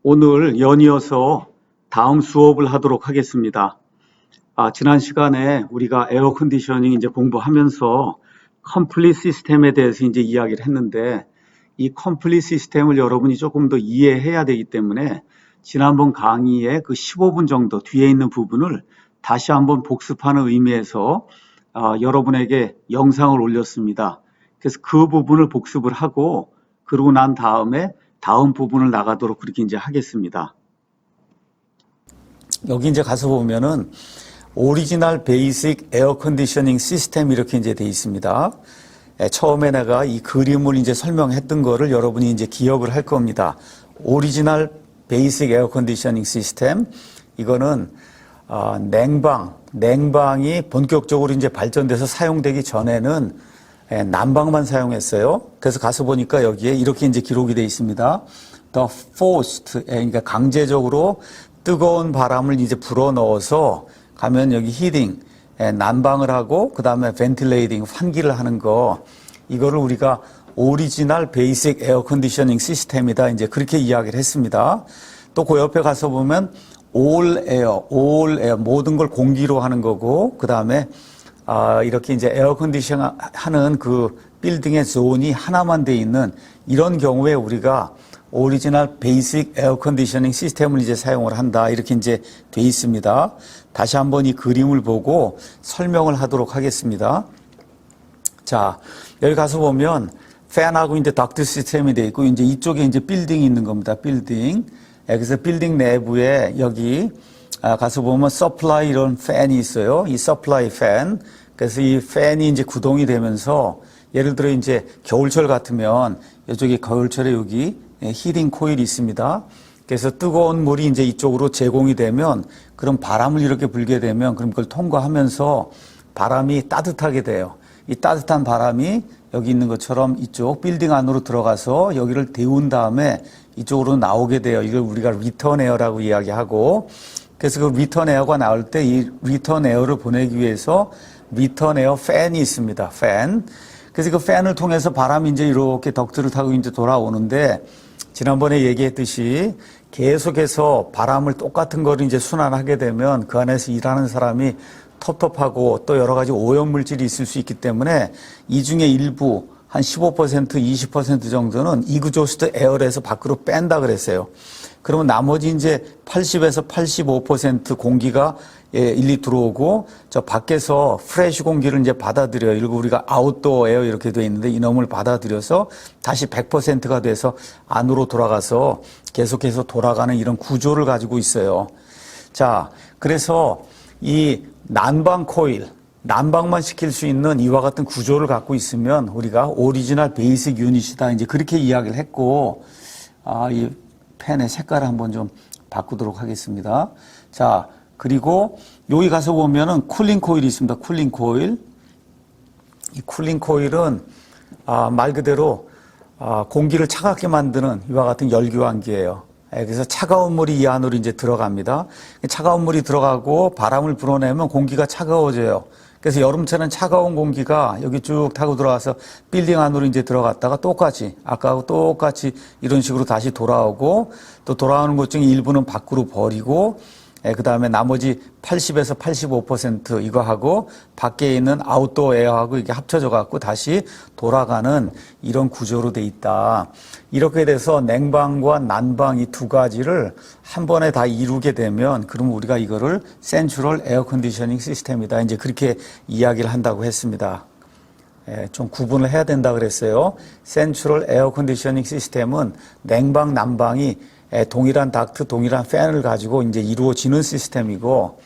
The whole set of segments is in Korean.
오늘 연이어서 다음 수업을 하도록 하겠습니다. 지난 시간에 우리가 에어 컨디셔닝 이제 공부하면서 컴플릿 시스템에 대해서 이제 이야기를 했는데, 이 컴플릿 시스템을 여러분이 조금 더 이해해야 되기 때문에 지난번 강의의 그 15분 정도 뒤에 있는 부분을 다시 한번 복습하는 의미에서 여러분에게 영상을 올렸습니다. 그래서 그 부분을 복습을 하고, 그러고 난 다음에 다음 부분을 나가도록 그렇게 이제 하겠습니다. 여기 이제 가서 보면은 오리지널 베이직 에어 컨디셔닝 시스템 이렇게 이제 돼 있습니다. 처음에 내가 이 그림을 이제 설명했던 거를 여러분이 이제 기억을 할 겁니다. 오리지널 베이직 에어 컨디셔닝 시스템, 이거는 냉방이 본격적으로 이제 발전돼서 사용되기 전에는 난방만 사용했어요. 그래서 가서 보니까 여기에 이렇게 이제 기록이 되어 있습니다. The forced, 그러니까 강제적으로 뜨거운 바람을 이제 불어 넣어서 가면 여기 히딩, 난방을 하고 그 다음에 벤틸레이팅, 환기를 하는 거, 이거를 우리가 오리지널 베이직 에어 컨디셔닝 시스템이다, 이제 그렇게 이야기를 했습니다. 또 그 옆에 가서 보면 all air, 모든 걸 공기로 하는 거고, 그 다음에 이렇게 이제 에어 컨디션 하는 그 빌딩의 존이 하나만 돼 있는 이런 경우에 우리가 오리지널 베이직 에어 컨디셔닝 시스템을 이제 사용을 한다, 이렇게 이제 돼 있습니다. 다시 한번 이 그림을 보고 설명을 하도록 하겠습니다. 자, 여기 가서 보면 팬하고 이제 덕트 시스템이 돼 있고, 이제 이쪽에 이제 빌딩이 있는 겁니다. 빌딩. 그래서 빌딩 내부에 여기 가서 보면 서플라이 이런 팬이 있어요. 이 서플라이 팬. 그래서 이 팬이 이제 구동이 되면서 예를 들어 이제 겨울철 같으면 이쪽에 겨울철에 여기 히팅 코일이 있습니다. 그래서 뜨거운 물이 이제 이쪽으로 제공이 되면, 그럼 바람을 이렇게 불게 되면 그럼 그걸 통과하면서 바람이 따뜻하게 돼요. 이 따뜻한 바람이 여기 있는 것처럼 이쪽 빌딩 안으로 들어가서 여기를 데운 다음에 이쪽으로 나오게 돼요. 이걸 우리가 리턴 에어라고 이야기하고, 그래서 그 리턴 에어가 나올 때 이 리턴 에어를 보내기 위해서 리턴 에어 팬이 있습니다. 팬. 그래서 그 팬을 통해서 바람이 이제 이렇게 덕트를 타고 이제 돌아오는데, 지난번에 얘기했듯이 계속해서 바람을 똑같은 거를 이제 순환하게 되면 그 안에서 일하는 사람이 텁텁하고 또 여러 가지 오염물질이 있을 수 있기 때문에 이 중에 일부 한 15%, 20% 정도는 이그조스트 에어에서 밖으로 뺀다 그랬어요. 그러면 나머지 이제 80에서 85% 공기가 일리 들어오고, 저 밖에서 프레시 공기를 이제 받아들여요. 이거 우리가 아웃도어 에어 이렇게 돼 있는데, 이놈을 받아들여서 다시 100%가 돼서 안으로 돌아가서 계속해서 돌아가는 이런 구조를 가지고 있어요. 자, 그래서 이 난방 코일, 난방만 시킬 수 있는 이와 같은 구조를 갖고 있으면 우리가 오리지널 베이직 유닛이다, 이제 그렇게 이야기를 했고, 이 펜의 색깔을 한번 좀 바꾸도록 하겠습니다. 자, 그리고 여기 가서 보면은 쿨링 코일이 있습니다. 쿨링 코일. 이 쿨링 코일은 말 그대로 공기를 차갑게 만드는 이와 같은 열교환기예요. 그래서 차가운 물이 이 안으로 이제 들어갑니다. 차가운 물이 들어가고 바람을 불어내면 공기가 차가워져요. 그래서 여름철은 차가운 공기가 여기 쭉 타고 들어가서 빌딩 안으로 이제 들어갔다가 똑같이, 아까하고 똑같이 이런 식으로 다시 돌아오고, 또 돌아오는 것 중에 일부는 밖으로 버리고, 그 다음에 나머지 80에서 85% 이거 하고 밖에 있는 아웃도어 에어하고 이게 합쳐져 갖고 다시 돌아가는 이런 구조로 돼 있다. 이렇게 돼서 냉방과 난방 이 두 가지를 한 번에 다 이루게 되면, 그럼 우리가 이거를 센트럴 에어 컨디셔닝 시스템이다, 이제 그렇게 이야기를 한다고 했습니다. 좀 구분을 해야 된다 그랬어요. 센트럴 에어 컨디셔닝 시스템은 냉방, 난방이 동일한 닥트, 동일한 팬을 가지고 이제 이루어지는 시스템이고,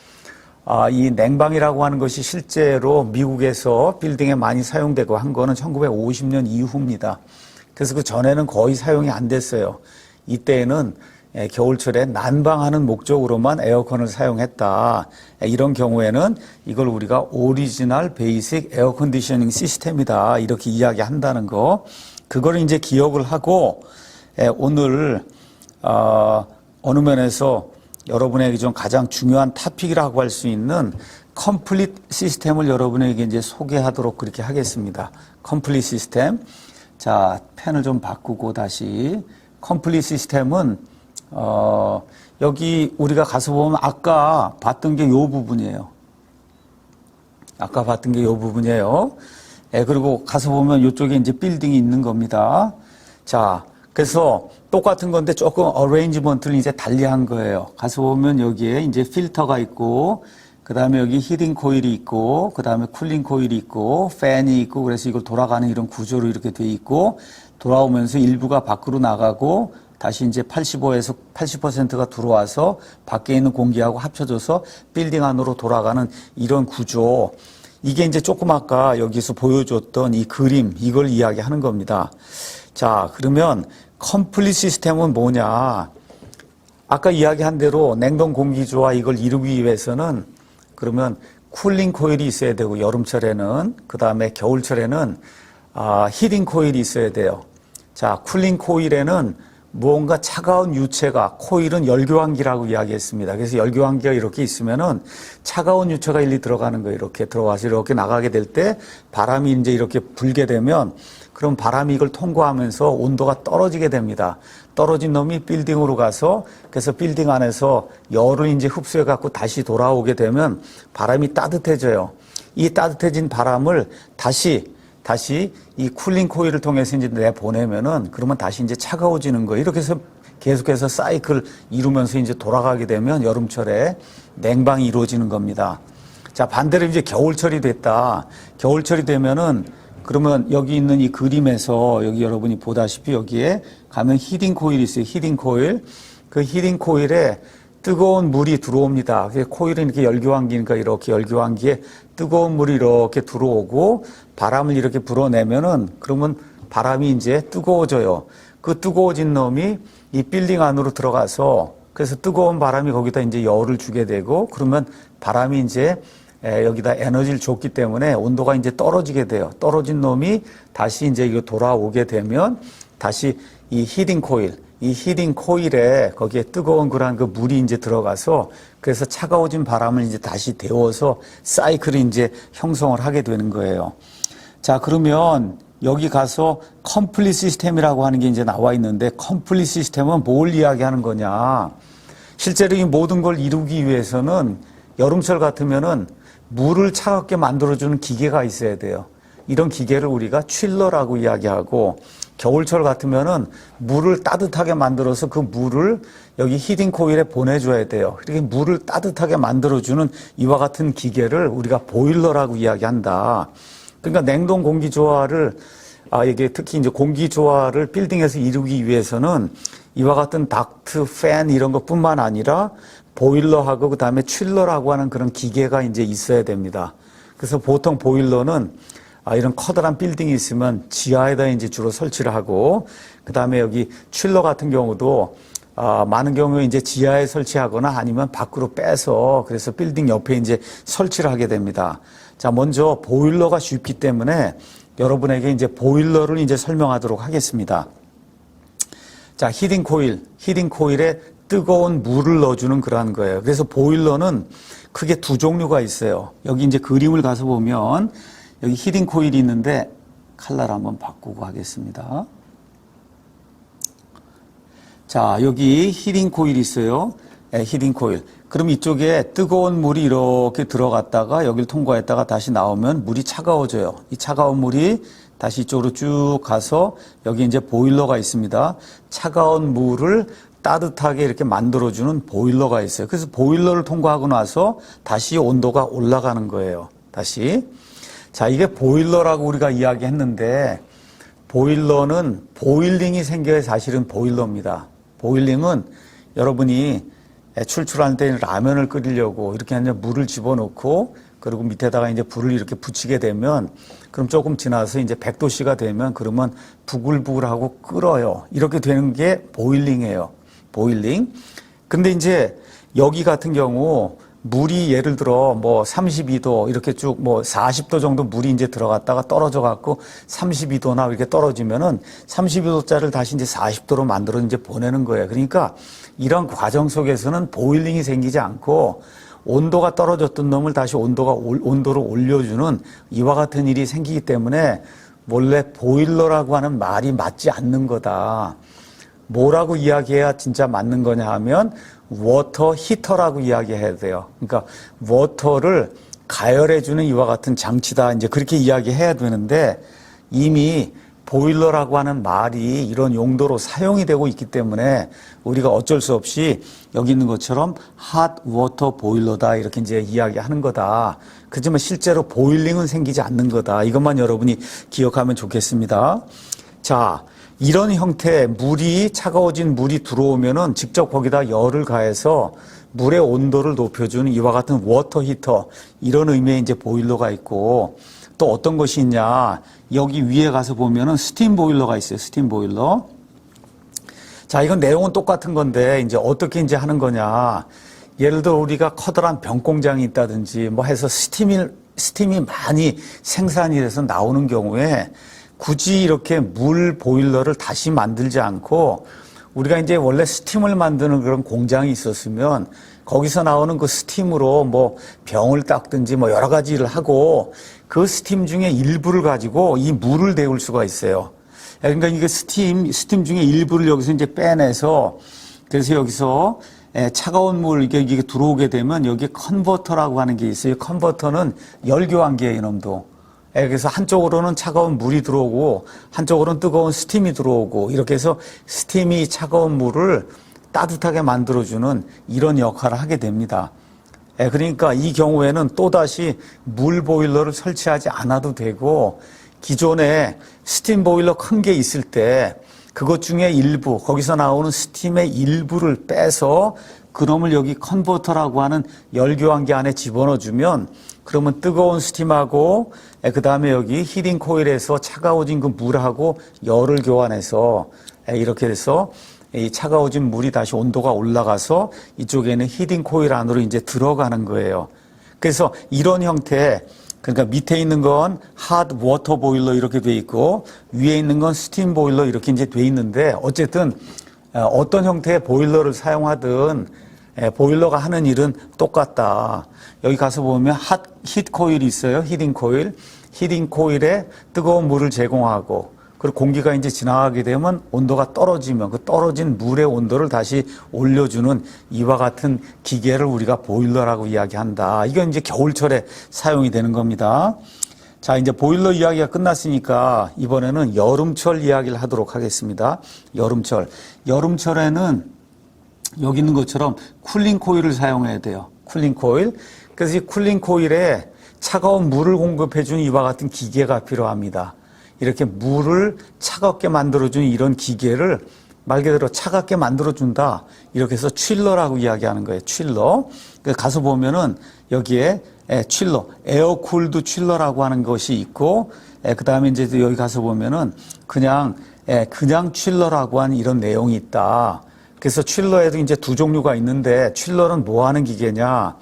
이 냉방이라고 하는 것이 실제로 미국에서 빌딩에 많이 사용되고 한 거는 1950년 이후입니다. 그래서 그 전에는 거의 사용이 안 됐어요. 이때에는 겨울철에 난방하는 목적으로만 에어컨을 사용했다. 이런 경우에는 이걸 우리가 오리지널 베이직 에어 컨디셔닝 시스템이다, 이렇게 이야기한다는 거. 그걸 이제 기억을 하고, 오늘 어느 면에서 여러분에게 좀 가장 중요한 토픽이라고 할 수 있는 컴플릿 시스템을 여러분에게 이제 소개하도록 그렇게 하겠습니다. 컴플릿 시스템. 자, 펜을 좀 바꾸고 다시. 컴플릿 시스템은 여기 우리가 가서 보면 아까 봤던 게 요 부분이에요. 아까 봤던 게 요 부분이에요. 예, 그리고 가서 보면 이쪽에 이제 빌딩이 있는 겁니다. 자, 그래서 똑같은 건데 조금 어레인지먼트를 이제 달리한 거예요. 가서 보면 여기에 이제 필터가 있고, 그 다음에 여기 히팅 코일이 있고, 그 다음에 쿨링 코일이 있고, 팬이 있고, 그래서 이걸 돌아가는 이런 구조로 이렇게 돼 있고, 돌아오면서 일부가 밖으로 나가고, 다시 이제 85에서 80%가 들어와서 밖에 있는 공기하고 합쳐져서 빌딩 안으로 돌아가는 이런 구조. 이게 이제 조금 아까 여기서 보여줬던 이 그림, 이걸 이야기하는 겁니다. 자, 그러면 컴플릿 시스템은 뭐냐? 아까 이야기한 대로 냉동 공기조화 이걸 이루기 위해서는 그러면 쿨링 코일이 있어야 되고 여름철에는, 그 다음에 겨울철에는 히팅 코일이 있어야 돼요. 자, 쿨링 코일에는 무언가 차가운 유체가, 코일은 열교환기라고 이야기했습니다. 그래서 열교환기가 이렇게 있으면은 차가운 유체가 일리 들어가는 거예요. 이렇게 들어와서 이렇게 나가게 될 때 바람이 이제 이렇게 불게 되면 그럼 바람이 이걸 통과하면서 온도가 떨어지게 됩니다. 떨어진 놈이 빌딩으로 가서 그래서 빌딩 안에서 열을 이제 흡수해 갖고 다시 돌아오게 되면 바람이 따뜻해져요. 이 따뜻해진 바람을 다시 이 쿨링 코일을 통해서 이제 내보내면은 그러면 다시 이제 차가워지는 거예요. 이렇게 해서 계속해서 사이클 이루면서 이제 돌아가게 되면 여름철에 냉방이 이루어지는 겁니다. 자, 반대로 이제 겨울철이 됐다. 겨울철이 되면은 그러면 여기 있는 이 그림에서 여기 여러분이 보다시피 여기에 가면 히팅 코일이 있어요. 히팅 코일. 그 히팅 코일에 뜨거운 물이 들어옵니다. 코일은 이렇게 열교환기니까 이렇게 열교환기에 뜨거운 물이 이렇게 들어오고 바람을 이렇게 불어내면은 그러면 바람이 이제 뜨거워져요. 그 뜨거워진 놈이 이 빌딩 안으로 들어가서 그래서 뜨거운 바람이 거기다 이제 열을 주게 되고 그러면 바람이 이제 여기다 에너지를 줬기 때문에 온도가 이제 떨어지게 돼요. 떨어진 놈이 다시 이제 이거 돌아오게 되면 다시 이 히팅 코일에 거기에 뜨거운 그런 그 물이 이제 들어가서 그래서 차가워진 바람을 이제 다시 데워서 사이클이 이제 형성을 하게 되는 거예요. 자, 그러면 여기 가서 컴플릿 시스템이라고 하는 게 이제 나와 있는데 컴플릿 시스템은 뭘 이야기하는 거냐? 실제로 이 모든 걸 이루기 위해서는 여름철 같으면은 물을 차갑게 만들어주는 기계가 있어야 돼요. 이런 기계를 우리가 칠러라고 이야기하고 겨울철 같으면은 물을 따뜻하게 만들어서 그 물을 여기 히팅 코일에 보내줘야 돼요. 이렇게 물을 따뜻하게 만들어주는 이와 같은 기계를 우리가 보일러라고 이야기한다. 그러니까 냉동 공기조화를 이게 특히 이제 공기조화를 빌딩에서 이루기 위해서는 이와 같은 닥트, 팬 이런 것뿐만 아니라 보일러하고 그 다음에 칠러라고 하는 그런 기계가 이제 있어야 됩니다. 그래서 보통 보일러는 이런 커다란 빌딩이 있으면 지하에다 이제 주로 설치를 하고, 그 다음에 여기 칠러 같은 경우도 많은 경우에 이제 지하에 설치하거나 아니면 밖으로 빼서 그래서 빌딩 옆에 이제 설치를 하게 됩니다. 자, 먼저 보일러가 쉽기 때문에 여러분에게 이제 보일러를 이제 설명하도록 하겠습니다. 자, 히팅 코일에 뜨거운 물을 넣어주는 그러한 거예요. 그래서 보일러는 크게 두 종류가 있어요. 여기 이제 그림을 가서 보면 여기 히팅 코일이 있는데 컬러를 한번 바꾸고 하겠습니다. 자, 여기 히팅 코일이 있어요. 네, 히팅 코일. 그럼 이쪽에 뜨거운 물이 이렇게 들어갔다가 여기를 통과했다가 다시 나오면 물이 차가워져요. 이 차가운 물이 다시 이쪽으로 쭉 가서 여기 이제 보일러가 있습니다. 차가운 물을 따뜻하게 이렇게 만들어주는 보일러가 있어요. 그래서 보일러를 통과하고 나서 다시 온도가 올라가는 거예요. 다시. 자, 이게 보일러라고 우리가 이야기했는데 보일러는 보일링이 생겨야 사실은 보일러입니다. 보일링은 여러분이 출출할 때 라면을 끓이려고 이렇게 그냥 물을 집어넣고 그리고 밑에다가 이제 불을 이렇게 붙이게 되면 그럼 조금 지나서 이제 100도씨가 되면 그러면 부글부글하고 끓어요. 이렇게 되는 게 보일링이에요. 보일링. 근데 이제 여기 같은 경우 물이 예를 들어 뭐 32도 이렇게 쭉 뭐 40도 정도 물이 이제 들어갔다가 떨어져 갖고 32도나 이렇게 떨어지면은 32도짜리를 다시 이제 40도로 만들어 이제 보내는 거예요. 그러니까 이런 과정 속에서는 보일링이 생기지 않고 온도가 떨어졌던 놈을 다시 온도를 올려주는 이와 같은 일이 생기기 때문에 원래 보일러라고 하는 말이 맞지 않는 거다. 뭐라고 이야기해야 진짜 맞는 거냐 하면 워터 히터라고 이야기해야 돼요. 그러니까 워터를 가열해주는 이와 같은 장치다. 이제 그렇게 이야기해야 되는데 이미 보일러라고 하는 말이 이런 용도로 사용이 되고 있기 때문에 우리가 어쩔 수 없이 여기 있는 것처럼 핫 워터 보일러다 이렇게 이제 이야기하는 거다. 그렇지만 실제로 보일링은 생기지 않는 거다. 이것만 여러분이 기억하면 좋겠습니다. 자, 이런 형태의 차가워진 물이 들어오면은 직접 거기다 열을 가해서 물의 온도를 높여주는 이와 같은 워터 히터, 이런 의미의 이제 보일러가 있고, 또 어떤 것이 있냐. 여기 위에 가서 보면은 스팀 보일러가 있어요. 스팀 보일러. 자, 이건 내용은 똑같은 건데, 이제 어떻게 이제 하는 거냐. 예를 들어 우리가 커다란 병공장이 있다든지 뭐 해서 스팀이 많이 생산이 돼서 나오는 경우에 굳이 이렇게 물 보일러를 다시 만들지 않고 우리가 이제 원래 스팀을 만드는 그런 공장이 있었으면 거기서 나오는 그 스팀으로 뭐 병을 닦든지 뭐 여러 가지 일을 하고 그 스팀 중에 일부를 가지고 이 물을 데울 수가 있어요. 그러니까 이게 스팀 중에 일부를 여기서 이제 빼내서 그래서 여기서 차가운 물 이게 들어오게 되면 여기 컨버터라고 하는 게 있어요. 컨버터는 열교환기예요, 이놈도. 그래서 한쪽으로는 차가운 물이 들어오고 한쪽으로는 뜨거운 스팀이 들어오고 이렇게 해서 스팀이 차가운 물을 따뜻하게 만들어주는 이런 역할을 하게 됩니다. 그러니까 이 경우에는 또다시 물 보일러를 설치하지 않아도 되고 기존에 스팀 보일러 큰 게 있을 때 그것 중에 일부, 거기서 나오는 스팀의 일부를 빼서 그놈을 여기 컨버터라고 하는 열교환기 안에 집어넣어주면 그러면 뜨거운 스팀하고 그 다음에 여기 히팅 코일에서 차가워진 그 물하고 열을 교환해서 이렇게 해서 이 차가워진 물이 다시 온도가 올라가서 이쪽에는 히팅 코일 안으로 이제 들어가는 거예요. 그래서 이런 형태, 그러니까 밑에 있는 건 핫 워터 보일러 이렇게 돼 있고 위에 있는 건 스팀 보일러 이렇게 이제 돼 있는데 어쨌든 어떤 형태의 보일러를 사용하든 보일러가 하는 일은 똑같다. 여기 가서 보면 히트 코일이 있어요. 히팅 코일. 히팅 코일에 뜨거운 물을 제공하고 그리고 공기가 이제 지나가게 되면 온도가 떨어지면 그 떨어진 물의 온도를 다시 올려주는 이와 같은 기계를 우리가 보일러라고 이야기한다. 이건 이제 겨울철에 사용이 되는 겁니다. 자, 이제 보일러 이야기가 끝났으니까 이번에는 여름철 이야기를 하도록 하겠습니다. 여름철. 여름철에는 여기 있는 것처럼 쿨링 코일을 사용해야 돼요. 쿨링 코일. 그래서 이 쿨링 코일에 차가운 물을 공급해주는 이와 같은 기계가 필요합니다. 이렇게 물을 차갑게 만들어주는 이런 기계를 말 그대로 차갑게 만들어준다. 이렇게 해서 칠러라고 이야기하는 거예요. 칠러. 가서 보면은 여기에 칠러, 에어쿨드 칠러라고 하는 것이 있고, 그 다음에 이제 여기 가서 보면은 그냥 칠러라고 하는 이런 내용이 있다. 그래서 칠러에도 이제 두 종류가 있는데 칠러는 뭐 하는 기계냐.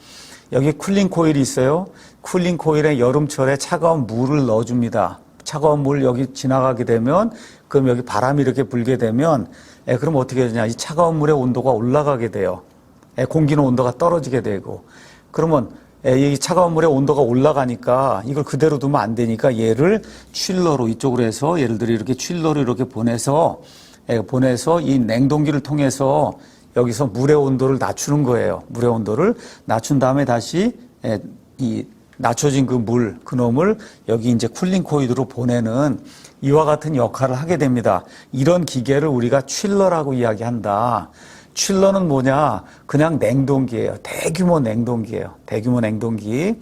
여기 쿨링 코일이 있어요. 쿨링 코일에 여름철에 차가운 물을 넣어줍니다. 차가운 물 여기 지나가게 되면 그럼 여기 바람이 이렇게 불게 되면 그럼 어떻게 되냐. 이 차가운 물의 온도가 올라가게 돼요. 공기는 온도가 떨어지게 되고 그러면 이 차가운 물의 온도가 올라가니까 이걸 그대로 두면 안 되니까 얘를 칠러로 이쪽으로 해서 예를 들어 이렇게 칠러로 이렇게 보내서 이 냉동기를 통해서 여기서 물의 온도를 낮추는 거예요. 물의 온도를 낮춘 다음에 다시 이 낮춰진 그놈을 여기 이제 쿨링 코일로 보내는 이와 같은 역할을 하게 됩니다. 이런 기계를 우리가 칠러라고 이야기한다. 칠러는 뭐냐? 그냥 냉동기예요. 대규모 냉동기예요. 대규모 냉동기.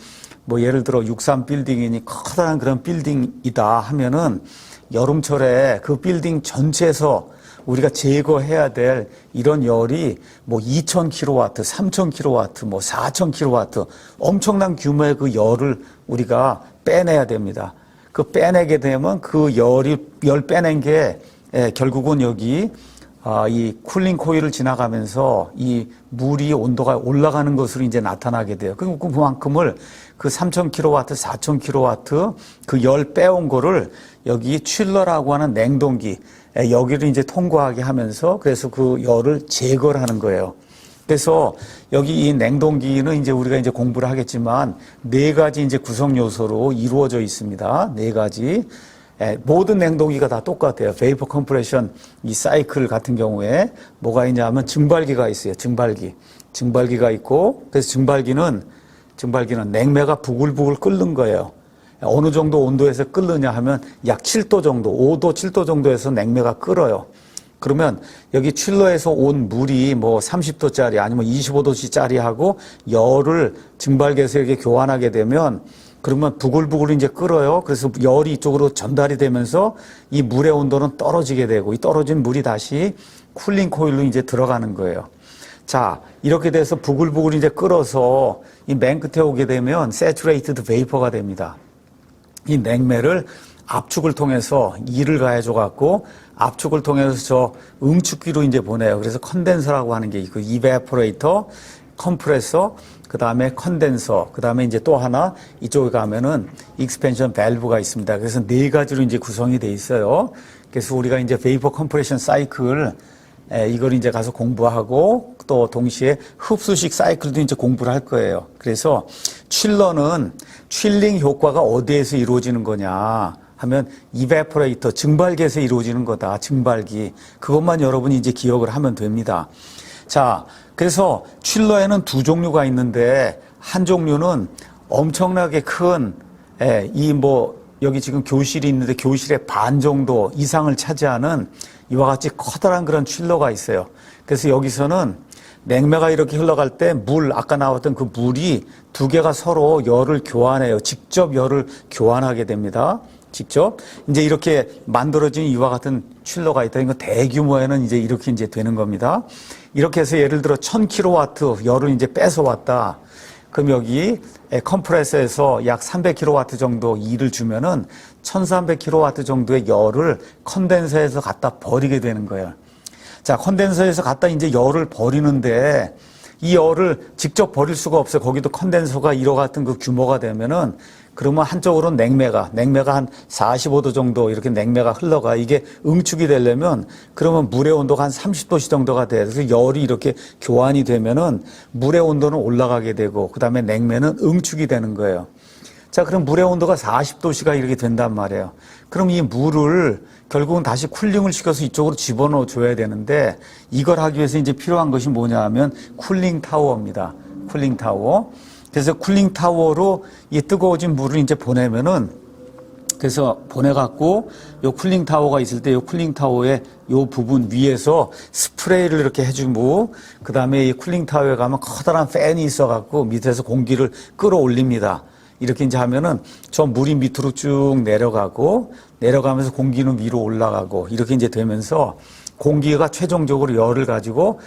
뭐 예를 들어 63 빌딩이니 커다란 그런 빌딩이다 하면은 여름철에 그 빌딩 전체에서 우리가 제거해야 될 이런 열이 뭐 2000kW, 3000kW, 뭐 4000kW 엄청난 규모의 그 열을 우리가 빼내야 됩니다. 그 빼내게 되면 그 열 빼낸 게 결국은 여기 이 쿨링 코일을 지나가면서 이 물이 온도가 올라가는 것으로 이제 나타나게 돼요. 그리고 그만큼을 그 3000kW, 4000kW 그 열 빼온 거를 여기 칠러라고 하는 냉동기 여기를 이제 통과하게 하면서 그래서 그 열을 제거를 하는 거예요. 그래서 여기 이 냉동기는 이제 우리가 이제 공부를 하겠지만 네 가지 이제 구성 요소로 이루어져 있습니다. 네 가지. 모든 냉동기가 다 똑같아요. 베이퍼 컴프레션 이 사이클 같은 경우에 뭐가 있냐면 증발기가 있어요. 증발기가 있고, 그래서 증발기는 냉매가 부글부글 끓는 거예요. 어느 정도 온도에서 끓느냐 하면 약 7도 정도, 5도, 7도 정도에서 냉매가 끓어요. 그러면 여기 칠러에서 온 물이 뭐 30도짜리 아니면 25도짜리하고 열을 증발기에서 이렇게 교환하게 되면 그러면 부글부글 이제 끓어요. 그래서 열이 이쪽으로 전달이 되면서 이 물의 온도는 떨어지게 되고 이 떨어진 물이 다시 쿨링 코일로 이제 들어가는 거예요. 자, 이렇게 돼서 부글부글 이제 끓어서 이 맨 끝에 오게 되면 saturated vapor가 됩니다. 이 냉매를 압축을 통해서 E를 가해줘 갖고 압축을 통해서 저 응축기로 이제 보내요. 그래서 컨덴서라고 하는 게 있고 이베포레이터, 컴프레서, 그 다음에 컨덴서, 그 다음에 이제 또 하나 이쪽에 가면은 익스펜션 밸브가 있습니다. 그래서 네 가지로 이제 구성이 돼 있어요. 그래서 우리가 이제 베이퍼 컴프레션 사이클 이걸 이제 가서 공부하고 또 동시에 흡수식 사이클도 이제 공부를 할 거예요. 그래서 칠러는 칠링 효과가 어디에서 이루어지는 거냐 하면 이베포레이터, 증발기에서 이루어지는 거다. 증발기. 그것만 여러분이 이제 기억을 하면 됩니다. 자, 그래서 칠러에는 두 종류가 있는데 한 종류는 엄청나게 큰 여기 지금 교실이 있는데 교실의 반 정도 이상을 차지하는 이와 같이 커다란 그런 칠러가 있어요. 그래서 여기서는 냉매가 이렇게 흘러갈 때 아까 나왔던 그 물이 두 개가 서로 열을 교환해요. 직접 열을 교환하게 됩니다. 직접. 이제 이렇게 만들어진 이와 같은 칠러가 있다. 이거 대규모에는 이제 이렇게 이제 되는 겁니다. 이렇게 해서 예를 들어 1000kW 열을 이제 뺏어왔다. 그럼 여기 컴프레서에서 약 300kW 정도 일을 주면은 1300kW 정도의 열을 컨덴서에서 갖다 버리게 되는 거예요. 자, 컨덴서에서 갖다 이제 열을 버리는데 이 열을 직접 버릴 수가 없어요. 거기도 컨덴서가 이와 같은 그 규모가 되면은 그러면 한쪽으로는 냉매가 한 45도 정도 이렇게 냉매가 흘러가. 이게 응축이 되려면 그러면 물의 온도가 한 30도씨 정도가 돼요. 그래서 열이 이렇게 교환이 되면은 물의 온도는 올라가게 되고 그다음에 냉매는 응축이 되는 거예요. 자, 그럼 물의 온도가 40도씨가 이렇게 된단 말이에요. 그럼 이 물을 결국은 다시 쿨링을 시켜서 이쪽으로 집어넣어 줘야 되는데 이걸 하기 위해서 이제 필요한 것이 뭐냐 하면 쿨링 타워입니다. 쿨링 타워. 그래서 쿨링 타워로 이 뜨거워진 물을 이제 보내면은 그래서 보내갖고 요 쿨링 타워가 있을 때 요 쿨링 타워의 요 부분 위에서 스프레이를 이렇게 해주고 그 다음에 이 쿨링 타워에 가면 커다란 팬이 있어갖고 밑에서 공기를 끌어올립니다. 이렇게 이제 하면은 저 물이 밑으로 쭉 내려가면서 공기는 위로 올라가고 이렇게 이제 되면서 공기가 최종적으로 열을 가지고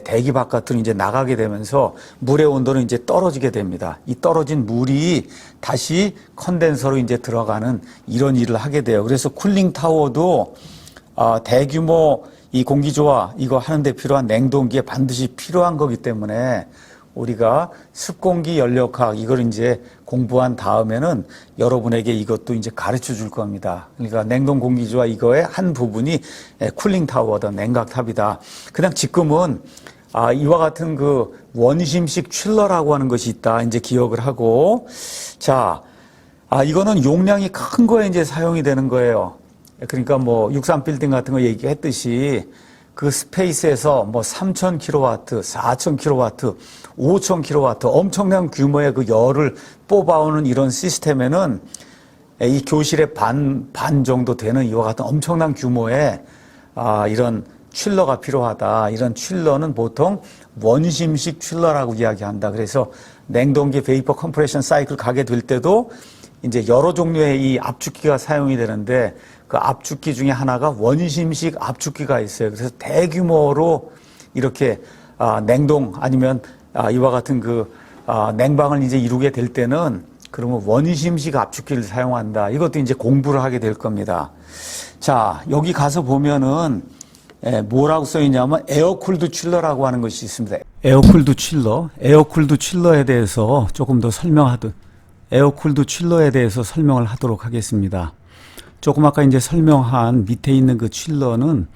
대기 바깥으로 이제 나가게 되면서 물의 온도는 이제 떨어지게 됩니다. 이 떨어진 물이 다시 컨덴서로 이제 들어가는 이런 일을 하게 돼요. 그래서 쿨링 타워도 대규모 이 공기조화 이거 하는데 필요한 냉동기에 반드시 필요한 거기 때문에 우리가 습공기 연력학 이걸 이제 공부한 다음에는 여러분에게 이것도 이제 가르쳐 줄 겁니다. 그러니까 냉동 공기조화 이거의 한 부분이 쿨링 타워다, 냉각탑이다. 그냥 지금은 이와 같은 그 원심식 칠러라고 하는 것이 있다. 이제 기억을 하고 자, 이거는 용량이 큰 거에 이제 사용이 되는 거예요. 그러니까 뭐 63 빌딩 같은 거 얘기했듯이 그 스페이스에서 뭐 3000kW, 4000kW, 5000kW 엄청난 규모의 그 열을 뽑아오는 이런 시스템에는 이 교실의 반 정도 되는 이와 같은 엄청난 규모의 이런 칠러가 필요하다. 이런 칠러는 보통 원심식 칠러라고 이야기한다. 그래서 냉동기 베이퍼 컴프레션 사이클 가게 될 때도 이제 여러 종류의 이 압축기가 사용이 되는데 그 압축기 중에 하나가 원심식 압축기가 있어요. 그래서 대규모로 이렇게 냉동 아니면 이와 같은 그 냉방을 이제 이루게 될 때는 그러면 원심식 압축기를 사용한다. 이것도 이제 공부를 하게 될 겁니다. 자, 여기 가서 보면은 뭐라고 써 있냐면 에어쿨드 칠러라고 하는 것이 있습니다. 에어쿨드 칠러에 대해서 조금 더 에어쿨드 칠러에 대해서 설명을 하도록 하겠습니다. 조금 아까 이제 설명한 밑에 있는 그 칠러는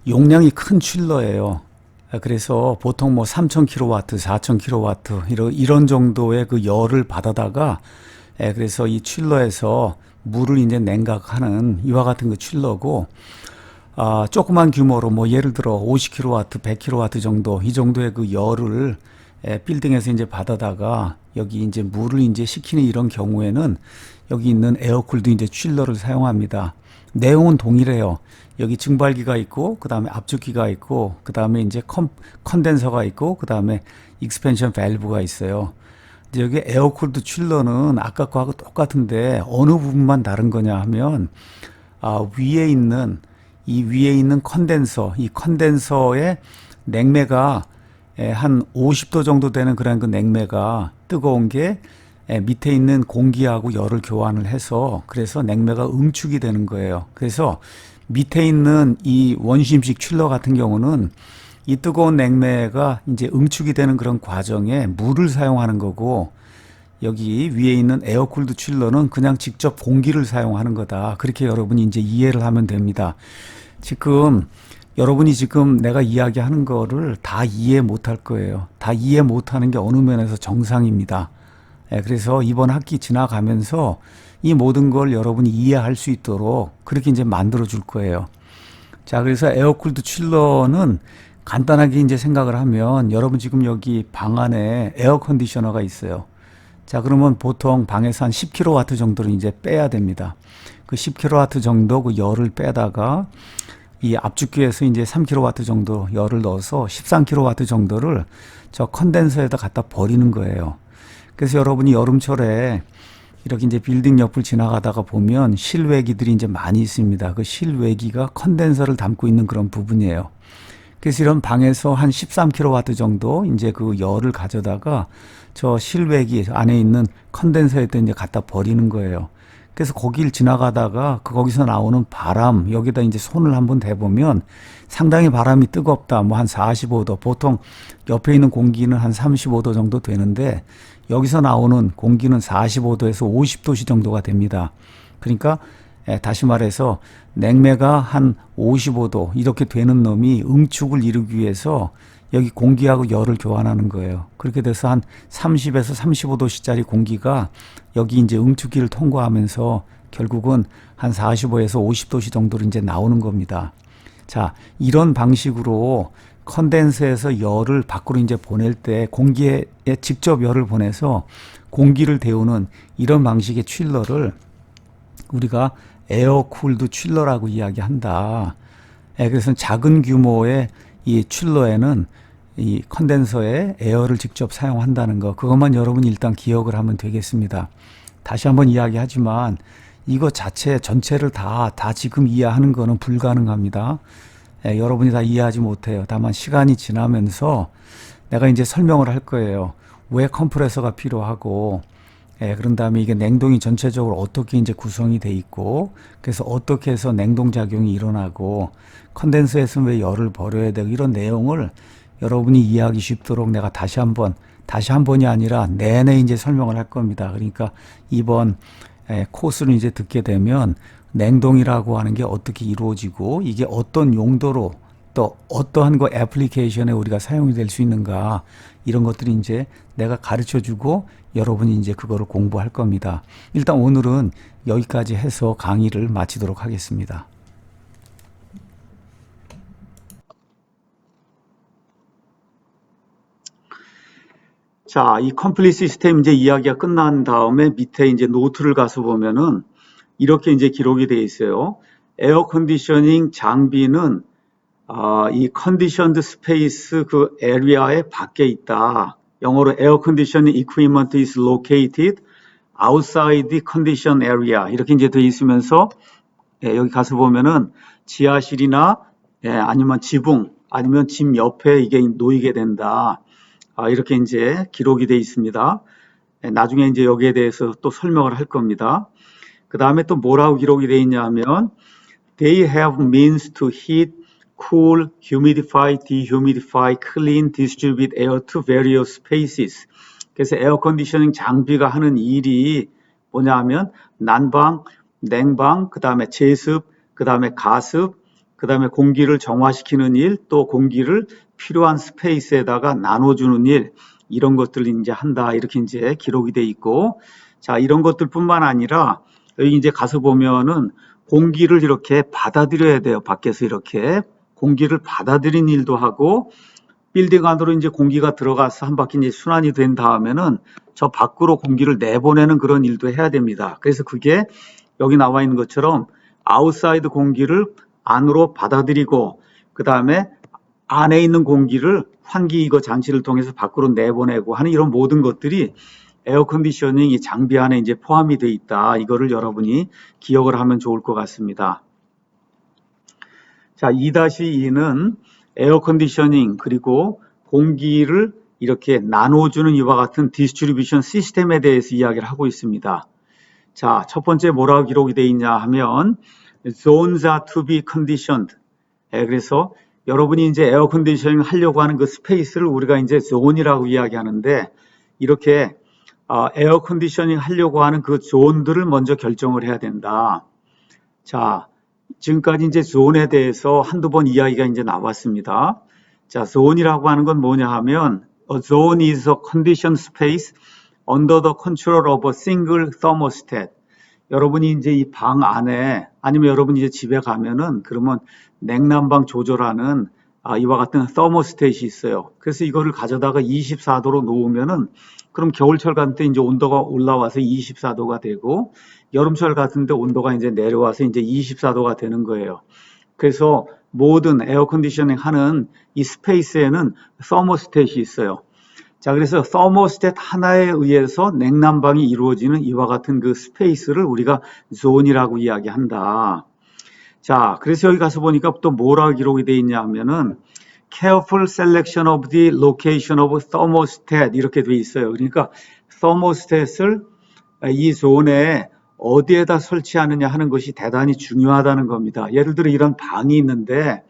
용량이 큰 칠러예요. 그래서 보통 뭐 3000kW, 4000kW 이런 정도의 그 열을 받아다가 그래서 이 칠러에서 물을 이제 냉각하는 이와 같은 그 칠러고, 조그만 규모로 뭐 예를 들어 50kW, 100kW 정도 이 정도의 그 열을 빌딩에서 이제 받아다가 여기 이제 물을 이제 식히는 이런 경우에는 여기 있는 에어쿨드 이제 칠러를 사용합니다. 내용은 동일해요. 여기 증발기가 있고, 그 다음에 압축기가 있고, 그 다음에 이제 컨덴서가 있고, 그 다음에 익스펜션 밸브가 있어요. 이제 여기 에어쿨드 칠러는 아까 거하고 똑같은데 어느 부분만 다른 거냐 하면, 위에 있는 컨덴서, 이 컨덴서의 냉매가 한 50도 정도 되는 그런 그 냉매가 뜨거운 게 밑에 있는 공기하고 열을 교환을 해서 그래서 냉매가 응축이 되는 거예요. 그래서 밑에 있는 이 원심식 칠러 같은 경우는 이 뜨거운 냉매가 이제 응축이 되는 그런 과정에 물을 사용하는 거고, 여기 위에 있는 에어쿨드 칠러는 그냥 직접 공기를 사용하는 거다. 그렇게 여러분이 이제 이해를 하면 됩니다. 지금 여러분이 지금 내가 이야기하는 거를 다 이해 못할 거예요. 다 이해 못하는 게 어느 면에서 정상입니다. 그래서 이번 학기 지나가면서 이 모든 걸 여러분이 이해할 수 있도록 그렇게 이제 만들어 줄 거예요. 자, 그래서 에어쿨드 칠러는 간단하게 이제 생각을 하면, 여러분 지금 여기 방 안에 에어 컨디셔너가 있어요. 자, 그러면 보통 방에서 한 10kW 정도를 이제 빼야 됩니다. 그 10kW 정도 그 열을 빼다가 이 압축기에서 이제 3kW 정도 열을 넣어서 13kW 정도를 저 컨덴서에다 갖다 버리는 거예요. 그래서 여러분이 여름철에 이렇게 이제 빌딩 옆을 지나가다가 보면 실외기들이 이제 많이 있습니다. 그 실외기가 컨덴서를 담고 있는 그런 부분이에요. 그래서 이런 방에서 한 13kW 정도 이제 그 열을 가져다가 저 실외기 안에 있는 컨덴서에다 이제 갖다 버리는 거예요. 그래서 거길 지나가다가 거기서 나오는 바람, 여기다 이제 손을 한번 대보면 상당히 바람이 뜨겁다. 뭐 한 45도. 보통 옆에 있는 공기는 한 35도 정도 되는데 여기서 나오는 공기는 45도에서 50도씨 정도가 됩니다. 그러니까 다시 말해서 냉매가 한 55도 이렇게 되는 놈이 응축을 이루기 위해서 여기 공기하고 열을 교환하는 거예요. 그렇게 돼서 한 30에서 35도씨짜리 공기가 여기 이제 응축기를 통과하면서 결국은 한 45에서 50도씨 정도로 이제 나오는 겁니다. 자, 이런 방식으로 컨덴서에서 열을 밖으로 이제 보낼 때 공기에 직접 열을 보내서 공기를 데우는 이런 방식의 칠러를 우리가 에어쿨드 칠러라고 이야기한다. 그래서 작은 규모의 이 칠러에는 이 컨덴서에 에어를 직접 사용한다는 거, 그것만 여러분이 일단 기억을 하면 되겠습니다. 다시 한번 이야기하지만 이거 자체 전체를 다 지금 이해하는 거는 불가능합니다. 여러분이 다 이해하지 못해요. 다만 시간이 지나면서 내가 이제 설명을 할 거예요. 왜 컴프레서가 필요하고, 그런 다음에 이게 냉동이 전체적으로 어떻게 이제 구성이 돼 있고, 그래서 어떻게 해서 냉동작용이 일어나고, 컨덴서에서는 왜 열을 버려야 되고, 이런 내용을 여러분이 이해하기 쉽도록 내가 다시 한 번이 아니라 내내 이제 설명을 할 겁니다. 그러니까 이번 코스를 이제 듣게 되면 냉동이라고 하는 게 어떻게 이루어지고, 이게 어떤 용도로 또 어떠한 거 애플리케이션에 우리가 사용이 될 수 있는가, 이런 것들이 이제 내가 가르쳐 주고 여러분이 이제 그거를 공부할 겁니다. 일단 오늘은 여기까지 해서 강의를 마치도록 하겠습니다. 자, 이 컴플릿 시스템 이제 이야기가 끝난 다음에 밑에 이제 노트를 가서 보면은 이렇게 이제 기록이 되어 있어요. 에어 컨디셔닝 장비는 이 컨디션드 스페이스 그 에리아의 밖에 있다. 영어로 에어 컨디셔닝 equipment is located outside the condition area. 이렇게 이제 되어 있으면서 여기 가서 보면은 지하실이나 아니면 지붕 아니면 집 옆에 이게 놓이게 된다. 이렇게 이제 기록이 되어 있습니다. 나중에 이제 여기에 대해서 또 설명을 할 겁니다. 그 다음에 또 뭐라고 기록이 되어 있냐 하면 They have means to heat, cool, humidify, dehumidify, clean, distribute air to various spaces. 그래서 에어 컨디셔닝 장비가 하는 일이 뭐냐 하면 난방, 냉방, 그 다음에 제습, 그 다음에 가습, 그 다음에 공기를 정화시키는 일, 또 공기를 필요한 스페이스에다가 나눠주는 일, 이런 것들을 이제 한다. 이렇게 이제 기록이 돼 있고, 자, 이런 것들 뿐만 아니라 여기 이제 가서 보면은 공기를 이렇게 받아들여야 돼요. 밖에서 이렇게 공기를 받아들인 일도 하고 빌딩 안으로 이제 공기가 들어가서 한 바퀴 이제 순환이 된 다음에는 저 밖으로 공기를 내보내는 그런 일도 해야 됩니다. 그래서 그게 여기 나와 있는 것처럼 아웃사이드 공기를 안으로 받아들이고 그 다음에 안에 있는 공기를 환기 이거 장치를 통해서 밖으로 내보내고 하는 이런 모든 것들이 에어컨디셔닝 이 장비 안에 이제 포함이 돼 있다. 이거를 여러분이 기억을 하면 좋을 것 같습니다. 자, 2-2는 에어컨디셔닝 그리고 공기를 이렇게 나눠주는 이와 같은 디스트리뷰션 시스템에 대해서 이야기를 하고 있습니다. 자, 첫 번째 뭐라고 기록이 되어 있냐 하면 zones are to be conditioned. 그래서 여러분이 이제 에어컨디셔닝 하려고 하는 그 스페이스를 우리가 이제 존이라고 이야기하는데 이렇게 에어컨디셔닝 하려고 하는 그 존들을 먼저 결정을 해야 된다. 자, 지금까지 이제 존에 대해서 한두 번 이야기가 이제 나왔습니다. 자, 존이라고 하는 건 뭐냐 하면 a zone is a conditioned space under the control of a single thermostat. 여러분이 이제 이 방 안에 아니면 여러분이 이제 집에 가면은 그러면 냉난방 조절하는 이와 같은 서머스탯이 있어요. 그래서 이거를 가져다가 24도로 놓으면은 그럼 겨울철 같은 때 이제 온도가 올라와서 24도가 되고 여름철 같은 때 온도가 이제 내려와서 이제 24도가 되는 거예요. 그래서 모든 에어컨디셔닝 하는 이 스페이스에는 서머스탯이 있어요. 자, 그래서 서머스탯 하나에 의해서 냉난방이 이루어지는 이와 같은 그 스페이스를 우리가 존이라고 이야기한다. 자, 그래서 여기 가서 보니까 또 뭐라고 기록이 되어 있냐 하면은 careful selection of the location of thermostat 이렇게 되어 있어요. 그러니까 thermostat을 이 존에 어디에다 설치하느냐 하는 것이 대단히 중요하다는 겁니다. 예를 들어 이런 방이 있는데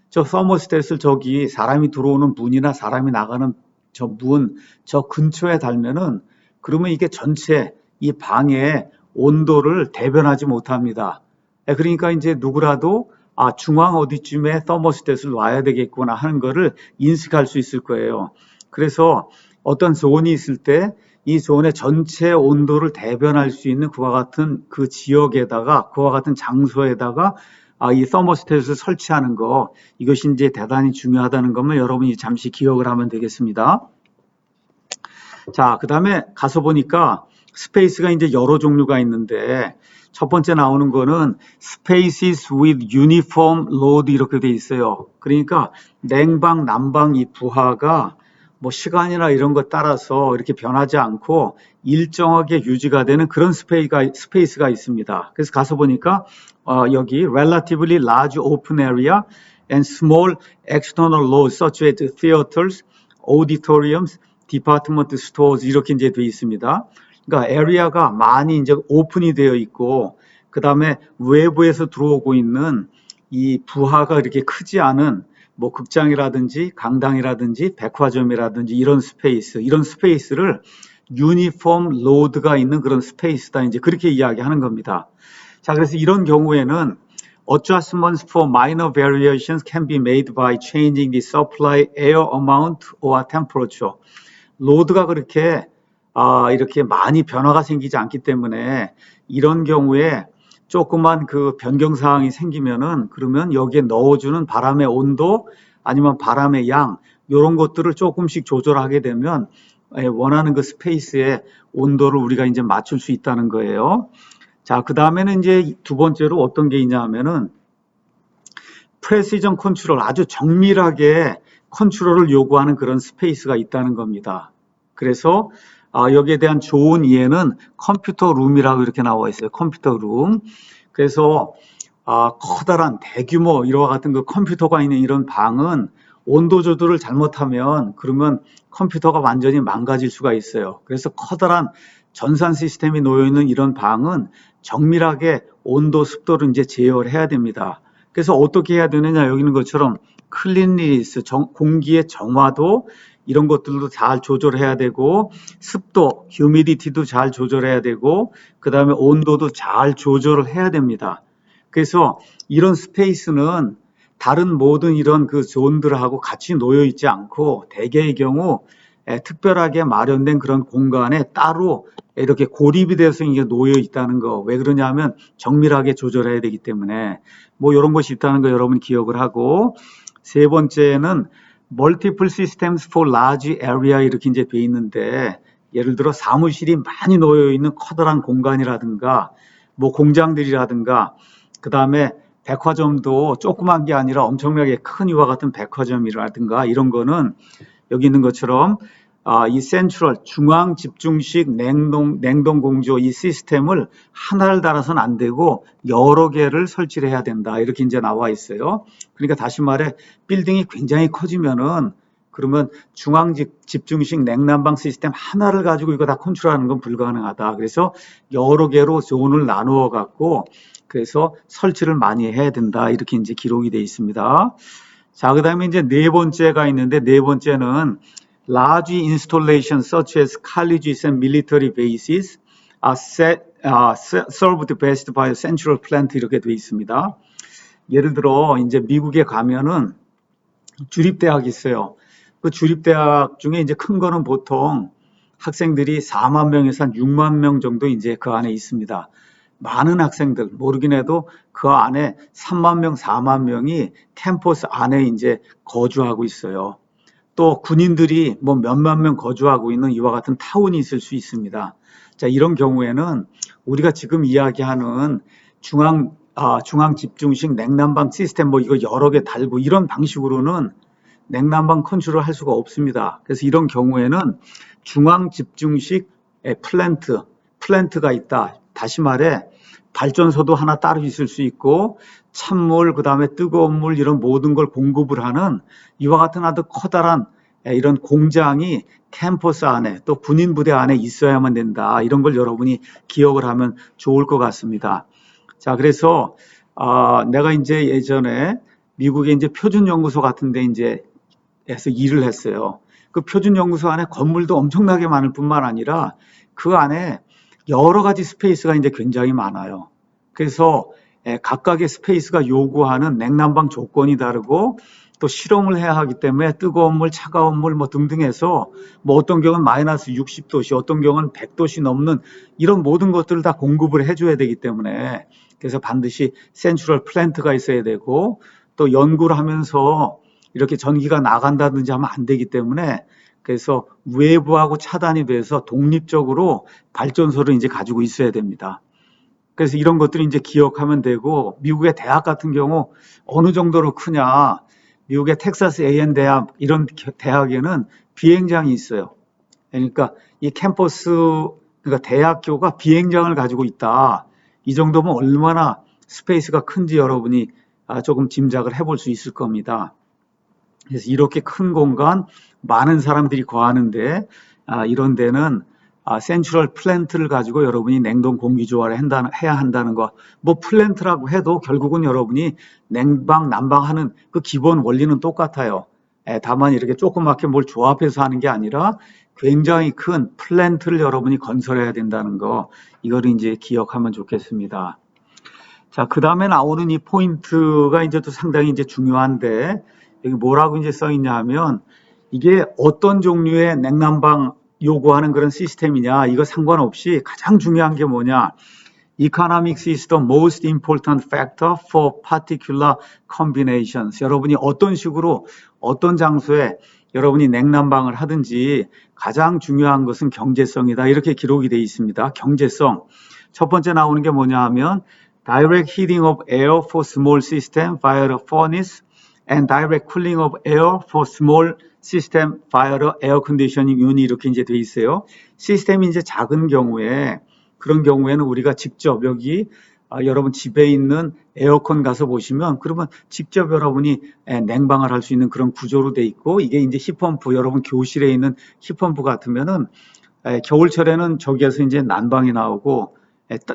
저 thermostat을 저기 사람이 들어오는 문이나 사람이 나가는 저 문, 저 근처에 달면은 그러면 이게 전체 이 방의 온도를 대변하지 못합니다. 그러니까 이제 누구라도 중앙 어디쯤에 서머스탯을 놔야 되겠구나 하는 거를 인식할 수 있을 거예요. 그래서 어떤 존이 있을 때 이 존의 전체 온도를 대변할 수 있는 그와 같은 그 지역에다가 그와 같은 장소에다가 이 서머스탯을 설치하는 거 이것이 이제 대단히 중요하다는 것만 여러분이 잠시 기억을 하면 되겠습니다. 자, 그 다음에 가서 보니까 스페이스가 이제 여러 종류가 있는데 첫 번째 나오는 거는 spaces with uniform load 이렇게 돼 있어요. 그러니까 냉방, 난방 이 부하가 뭐 시간이나 이런 것 따라서 이렇게 변하지 않고 일정하게 유지가 되는 그런 스페이스가 있습니다. 그래서 가서 보니까 여기 relatively large open area and small external loads such as theaters, auditoriums, department stores 이렇게 이제 돼 있습니다. 그러니까 에리아가 많이 이제 오픈이 되어 있고 그 다음에 외부에서 들어오고 있는 이 부하가 이렇게 크지 않은 뭐 극장이라든지 강당이라든지 백화점이라든지 이런 스페이스를 유니폼 로드가 있는 그런 스페이스다 이제 그렇게 이야기하는 겁니다. 자, 그래서 이런 경우에는 adjustments for minor variations can be made by changing the supply air amount or temperature. 로드가 그렇게 이렇게 많이 변화가 생기지 않기 때문에 이런 경우에 조그만 그 변경 사항이 생기면은 그러면 여기에 넣어주는 바람의 온도 아니면 바람의 양 이런 것들을 조금씩 조절하게 되면 원하는 그 스페이스의 온도를 우리가 이제 맞출 수 있다는 거예요. 자, 그 다음에는 이제 두 번째로 어떤 게 있냐 하면은 프레시전 컨트롤 아주 정밀하게 컨트롤을 요구하는 그런 스페이스가 있다는 겁니다. 그래서 여기에 대한 좋은 이해는 컴퓨터 룸이라고 이렇게 나와 있어요. 컴퓨터 룸. 그래서 커다란 대규모 이와 같은 그 컴퓨터가 있는 이런 방은 온도 조절을 잘못하면 그러면 컴퓨터가 완전히 망가질 수가 있어요. 그래서 커다란 전산 시스템이 놓여 있는 이런 방은 정밀하게 온도 습도를 이제 제어를 해야 됩니다. 그래서 어떻게 해야 되느냐 여기 있는 것처럼 클린리니스 공기의 정화도 이런 것들도 잘 조절해야 되고 습도, 휴미디티도 잘 조절해야 되고 그 다음에 온도도 잘 조절을 해야 됩니다. 그래서 이런 스페이스는 다른 모든 이런 그 존들하고 같이 놓여 있지 않고 대개의 경우 특별하게 마련된 그런 공간에 따로 이렇게 고립이 돼서 이게 놓여 있다는 거. 왜 그러냐면 정밀하게 조절해야 되기 때문에 뭐 이런 것이 있다는 거 여러분 기억을 하고, 세 번째는 multiple systems for large area 이렇게 이제 돼 있는데, 예를 들어 사무실이 많이 놓여 있는 커다란 공간이라든가 뭐 공장들이라든가, 그 다음에 백화점도 조그만 게 아니라 엄청나게 큰 이와 같은 백화점이라든가 이런 거는 여기 있는 것처럼 이 센트럴 중앙 집중식 냉동 공조 이 시스템을 하나를 달아서는 안 되고 여러 개를 설치를 해야 된다. 이렇게 이제 나와 있어요. 그러니까 다시 말해 빌딩이 굉장히 커지면은 그러면 중앙 집중식 냉난방 시스템 하나를 가지고 이거 다 컨트롤하는 건 불가능하다. 그래서 여러 개로 존을 나누어 갖고 그래서 설치를 많이 해야 된다. 이렇게 이제 기록이 되어 있습니다. 자, 그 다음에 이제 네 번째가 있는데, 네 번째는 large installations such as colleges and military bases are served best by a central plant 이렇게 되어 있습니다. 예를 들어 이제 미국에 가면은 주립대학이 있어요. 그 주립대학 중에 이제 큰 거는 보통 학생들이 4만 명에서 한 6만 명 정도 이제 그 안에 있습니다. 많은 학생들 모르긴 해도 그 안에 3만 명, 4만 명이 캠퍼스 안에 이제 거주하고 있어요. 또 군인들이 뭐 몇만 명 거주하고 있는 이와 같은 타운이 있을 수 있습니다. 자, 이런 경우에는 우리가 지금 이야기하는 중앙 집중식 냉난방 시스템 뭐 이거 여러 개 달고 이런 방식으로는 냉난방 컨트롤을 할 수가 없습니다. 그래서 이런 경우에는 중앙 집중식 플랜트가 있다. 다시 말해 발전소도 하나 따로 있을 수 있고 찬물, 그 다음에 뜨거운 물 이런 모든 걸 공급을 하는 이와 같은 아주 커다란 이런 공장이 캠퍼스 안에 또 군인 부대 안에 있어야만 된다. 이런 걸 여러분이 기억을 하면 좋을 것 같습니다. 자, 그래서 내가 이제 예전에 미국의 이제 표준연구소 같은데 이제 에서 일을 했어요. 그 표준연구소 안에 건물도 엄청나게 많을 뿐만 아니라 그 안에 여러 가지 스페이스가 이제 굉장히 많아요. 그래서 각각의 스페이스가 요구하는 냉난방 조건이 다르고 또 실험을 해야 하기 때문에 뜨거운 물, 차가운 물 뭐 등등 해서 뭐 어떤 경우는 마이너스 60도씨, 어떤 경우는 100도씨 넘는 이런 모든 것들을 다 공급을 해줘야 되기 때문에 그래서 반드시 센트럴 플랜트가 있어야 되고 또 연구를 하면서 이렇게 전기가 나간다든지 하면 안 되기 때문에 그래서 외부하고 차단이 돼서 독립적으로 발전소를 이제 가지고 있어야 됩니다. 그래서 이런 것들을 이제 기억하면 되고, 미국의 대학 같은 경우 어느 정도로 크냐, 미국의 텍사스 A&M 대학 이런 대학에는 비행장이 있어요. 그러니까 이 캠퍼스, 그러니까 대학교가 비행장을 가지고 있다. 이 정도면 얼마나 스페이스가 큰지 여러분이 조금 짐작을 해볼 수 있을 겁니다. 그래서 이렇게 큰 공간, 많은 사람들이 거하는데 이런 데는 센트럴 플랜트를 가지고 여러분이 냉동 공기 조화를 해야 한다는 거. 뭐 플랜트라고 해도 결국은 여러분이 냉방, 난방하는 그 기본 원리는 똑같아요. 다만 이렇게 조그맣게 뭘 조합해서 하는 게 아니라 굉장히 큰 플랜트를 여러분이 건설해야 된다는 거. 이거를 이제 기억하면 좋겠습니다. 자, 그 다음에 나오는 이 포인트가 이제 또 상당히 이제 중요한데, 여기 뭐라고 이제 써 있냐 하면, 이게 어떤 종류의 냉난방 요구하는 그런 시스템이냐, 이거 상관없이 가장 중요한 게 뭐냐. Economics is the most important factor for particular combinations. 여러분이 어떤 식으로, 어떤 장소에 여러분이 냉난방을 하든지 가장 중요한 것은 경제성이다. 이렇게 기록이 되어 있습니다. 경제성. 첫 번째 나오는 게 뭐냐 하면, direct heating of air for small system via a furnace and direct cooling of air for small system via a air conditioning unit 이렇게 이제 돼 있어요. 시스템이 이제 작은 경우에 그런 경우에는 우리가 직접 여기 여러분 집에 있는 에어컨 가서 보시면 그러면 직접 여러분이 냉방을 할 수 있는 그런 구조로 돼 있고 이게 이제 히펌프 여러분 교실에 있는 히펌프 같으면은 겨울철에는 저기에서 이제 난방이 나오고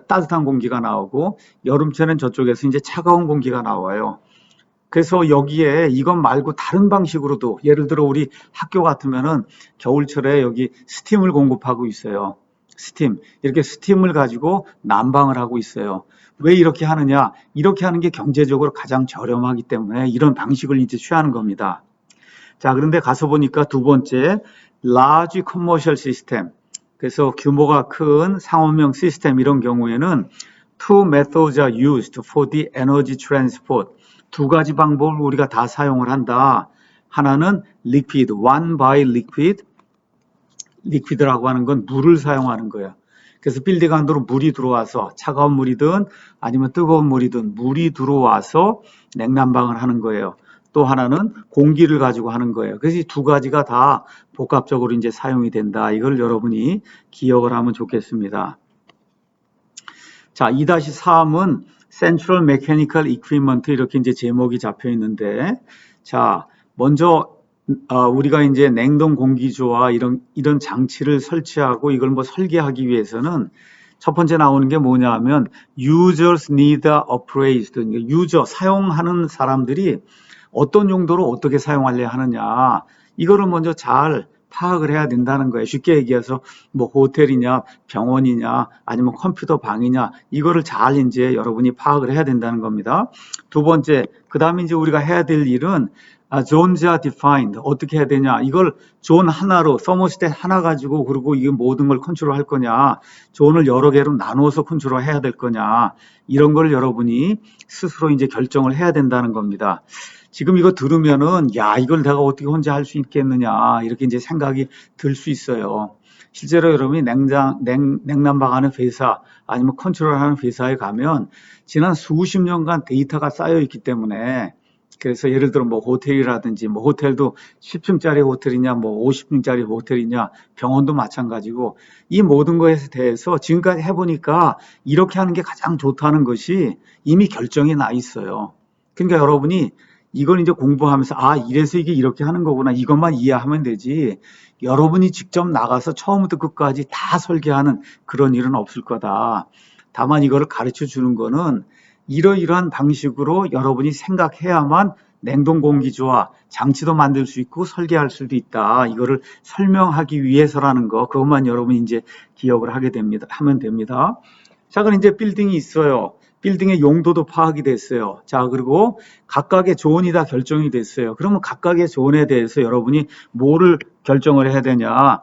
따뜻한 공기가 나오고 여름철에는 저쪽에서 이제 차가운 공기가 나와요. 그래서 여기에 이것 말고 다른 방식으로도 예를 들어 우리 학교 같으면은 겨울철에 여기 스팀을 공급하고 있어요. 스팀. 이렇게 스팀을 가지고 난방을 하고 있어요. 왜 이렇게 하느냐? 이렇게 하는 게 경제적으로 가장 저렴하기 때문에 이런 방식을 이제 취하는 겁니다. 자, 그런데 가서 보니까 두 번째, large commercial system. 그래서 규모가 큰 상업용 시스템 이런 경우에는 two methods are used for the energy transport. 두 가지 방법을 우리가 다 사용을 한다. 하나는 liquid, one by liquid. liquid라고 하는 건 물을 사용하는 거예요. 그래서 빌딩 안으로 물이 들어와서 차가운 물이든 아니면 뜨거운 물이든 물이 들어와서 냉난방을 하는 거예요. 또 하나는 공기를 가지고 하는 거예요. 그래서 이 두 가지가 다 복합적으로 이제 사용이 된다. 이걸 여러분이 기억을 하면 좋겠습니다. 자, 2-3은 Central Mechanical Equipment 이렇게 이제 제목이 잡혀 있는데, 자, 먼저 우리가 이제 냉동 공기조와 이런 장치를 설치하고 이걸 뭐 설계하기 위해서는 첫 번째 나오는 게 뭐냐 하면 users need appraised. 그러니까 유저, 사용하는 사람들이 어떤 용도로 어떻게 사용하려 하느냐. 이거를 먼저 잘 파악을 해야 된다는 거예요. 쉽게 얘기해서 뭐 호텔이냐, 병원이냐, 아니면 컴퓨터 방이냐, 이거를 잘 이제 여러분이 파악을 해야 된다는 겁니다. 두 번째, 그 다음에 이제 우리가 해야 될 일은 zones are defined. 어떻게 해야 되냐. 이걸 존 하나로, 서머스탯 하나 가지고, 그리고 이 모든 걸 컨트롤 할 거냐, 존을 여러 개로 나누어서 컨트롤 해야 될 거냐, 이런 걸 여러분이 스스로 이제 결정을 해야 된다는 겁니다. 지금 이거 들으면은, 야, 이걸 내가 어떻게 혼자 할 수 있겠느냐, 이렇게 이제 생각이 들 수 있어요. 실제로 여러분이 냉난방하는 회사, 아니면 컨트롤하는 회사에 가면, 지난 수십 년간 데이터가 쌓여 있기 때문에, 그래서 예를 들어 뭐 호텔이라든지 뭐 호텔도 10층짜리 호텔이냐 뭐 50층짜리 호텔이냐 병원도 마찬가지고 이 모든 것에 대해서 지금까지 해보니까 이렇게 하는 게 가장 좋다는 것이 이미 결정이 나 있어요. 그러니까 여러분이 이걸 이제 공부하면서 아 이래서 이게 이렇게 하는 거구나 이것만 이해하면 되지 여러분이 직접 나가서 처음부터 끝까지 다 설계하는 그런 일은 없을 거다. 다만 이거를 가르쳐 주는 거는 이러이러한 방식으로 여러분이 생각해야만 냉동공기조와 장치도 만들 수 있고 설계할 수도 있다. 이거를 설명하기 위해서라는 거, 그것만 여러분이 이제 기억을 하게 됩니다. 하면 됩니다. 자, 그럼 이제 빌딩이 있어요. 빌딩의 용도도 파악이 됐어요. 자, 그리고 각각의 존이 다 결정이 됐어요. 그러면 각각의 존에 대해서 여러분이 뭐를 결정을 해야 되냐.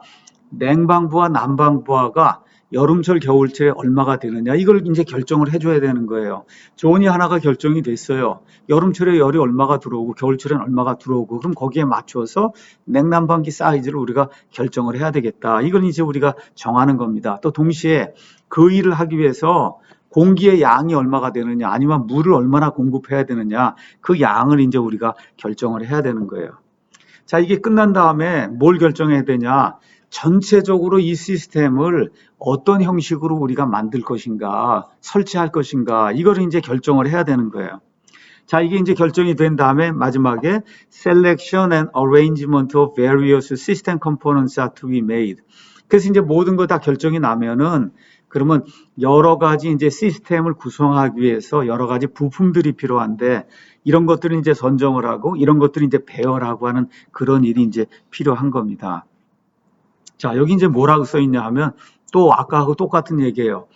냉방부와 난방부가 여름철, 겨울철에 얼마가 되느냐 이걸 이제 결정을 해줘야 되는 거예요. 존이 하나가 결정이 됐어요. 여름철에 열이 얼마가 들어오고 겨울철에는 얼마가 들어오고 그럼 거기에 맞춰서 냉난방기 사이즈를 우리가 결정을 해야 되겠다. 이건 이제 우리가 정하는 겁니다. 또 동시에 그 일을 하기 위해서 공기의 양이 얼마가 되느냐 아니면 물을 얼마나 공급해야 되느냐 그 양을 이제 우리가 결정을 해야 되는 거예요. 자, 이게 끝난 다음에 뭘 결정해야 되냐. 전체적으로 이 시스템을 어떤 형식으로 우리가 만들 것인가, 설치할 것인가, 이거를 이제 결정을 해야 되는 거예요. 자, 이게 이제 결정이 된 다음에 마지막에 selection and arrangement of various system components are to be made. 그래서 이제 모든 거 다 결정이 나면은 그러면 여러 가지 이제 시스템을 구성하기 위해서 여러 가지 부품들이 필요한데 이런 것들은 이제 선정을 하고 이런 것들은 이제 배열하고 하는 그런 일이 이제 필요한 겁니다. 자, 여기 이제 뭐라고 써 있냐 하면 또 아까하고 똑같은 얘기예요.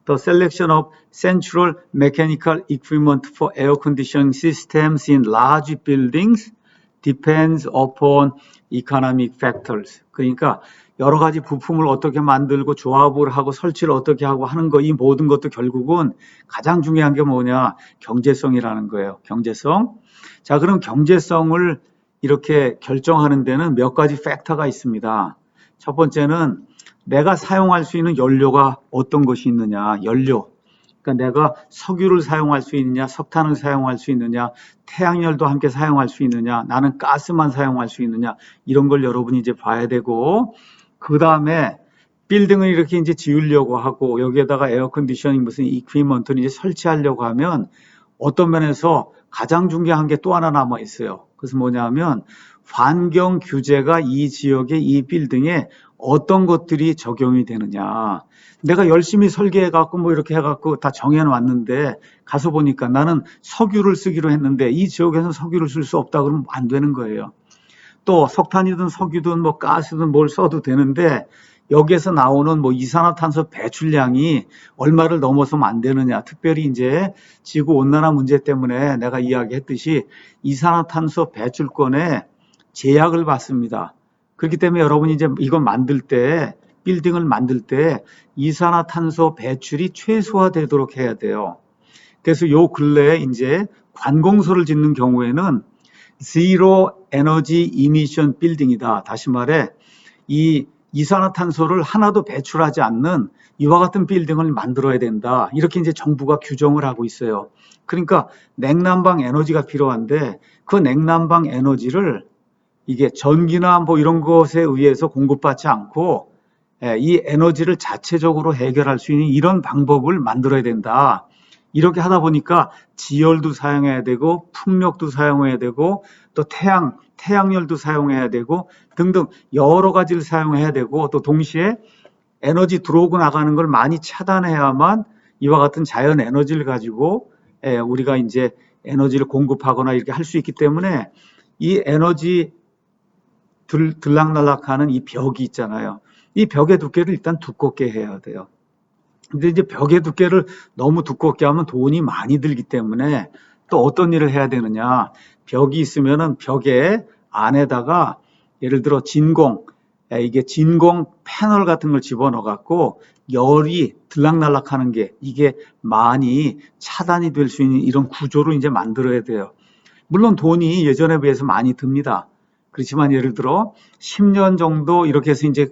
The selection of central mechanical equipment for air conditioning systems in large buildings depends upon economic factors. 그러니까 여러 가지 부품을 어떻게 만들고 조합을 하고 설치를 어떻게 하고 하는 거 이 모든 것도 결국은 가장 중요한 게 뭐냐? 경제성이라는 거예요. 경제성. 자, 그럼 경제성을 이렇게 결정하는 데는 몇 가지 팩터가 있습니다. 첫 번째는 내가 사용할 수 있는 연료가 어떤 것이 있느냐, 연료. 그러니까 내가 석유를 사용할 수 있느냐, 석탄을 사용할 수 있느냐, 태양열도 함께 사용할 수 있느냐, 나는 가스만 사용할 수 있느냐, 이런 걸 여러분이 이제 봐야 되고, 그 다음에 빌딩을 이렇게 이제 지으려고 하고, 여기에다가 에어컨디셔닝 무슨 이퀴먼트를 이제 설치하려고 하면, 어떤 면에서 가장 중요한 게 또 하나 남아 있어요. 그래서 뭐냐면, 환경 규제가 이 지역의 이 빌딩에 어떤 것들이 적용이 되느냐. 내가 열심히 설계해갖고 뭐 이렇게 해갖고 다 정해놨는데 가서 보니까 나는 석유를 쓰기로 했는데 이 지역에서는 석유를 쓸 수 없다 그러면 안 되는 거예요. 또 석탄이든 석유든 뭐 가스든 뭘 써도 되는데 여기에서 나오는 뭐 이산화탄소 배출량이 얼마를 넘어서면 안 되느냐. 특별히 이제 지구 온난화 문제 때문에 내가 이야기했듯이 이산화탄소 배출권에 제약을 받습니다. 그렇기 때문에 여러분이 이제 이거 만들 때, 빌딩을 만들 때 이산화탄소 배출이 최소화되도록 해야 돼요. 그래서 요 근래에 이제 관공서를 짓는 경우에는 Zero Energy Emission Building이다. 다시 말해 이 이산화탄소를 하나도 배출하지 않는 이와 같은 빌딩을 만들어야 된다. 이렇게 이제 정부가 규정을 하고 있어요. 그러니까 냉난방 에너지가 필요한데 그 냉난방 에너지를 이게 전기나 뭐 이런 것에 의해서 공급받지 않고 이 에너지를 자체적으로 해결할 수 있는 이런 방법을 만들어야 된다. 이렇게 하다 보니까 지열도 사용해야 되고 풍력도 사용해야 되고 또 태양열도 사용해야 되고 등등 여러 가지를 사용해야 되고 또 동시에 에너지 들어오고 나가는 걸 많이 차단해야만 이와 같은 자연 에너지를 가지고 우리가 이제 에너지를 공급하거나 이렇게 할 수 있기 때문에 이 에너지 들락날락하는 이 벽이 있잖아요. 이 벽의 두께를 일단 두껍게 해야 돼요. 근데 이제 벽의 두께를 너무 두껍게 하면 돈이 많이 들기 때문에 또 어떤 일을 해야 되느냐. 벽이 있으면은 벽의 안에다가 예를 들어 이게 진공 패널 같은 걸 집어넣어 갖고 열이 들락날락하는 게 이게 많이 차단이 될 수 있는 이런 구조를 이제 만들어야 돼요. 물론 돈이 예전에 비해서 많이 듭니다. 그렇지만 예를 들어 10년 정도 이렇게 해서 이제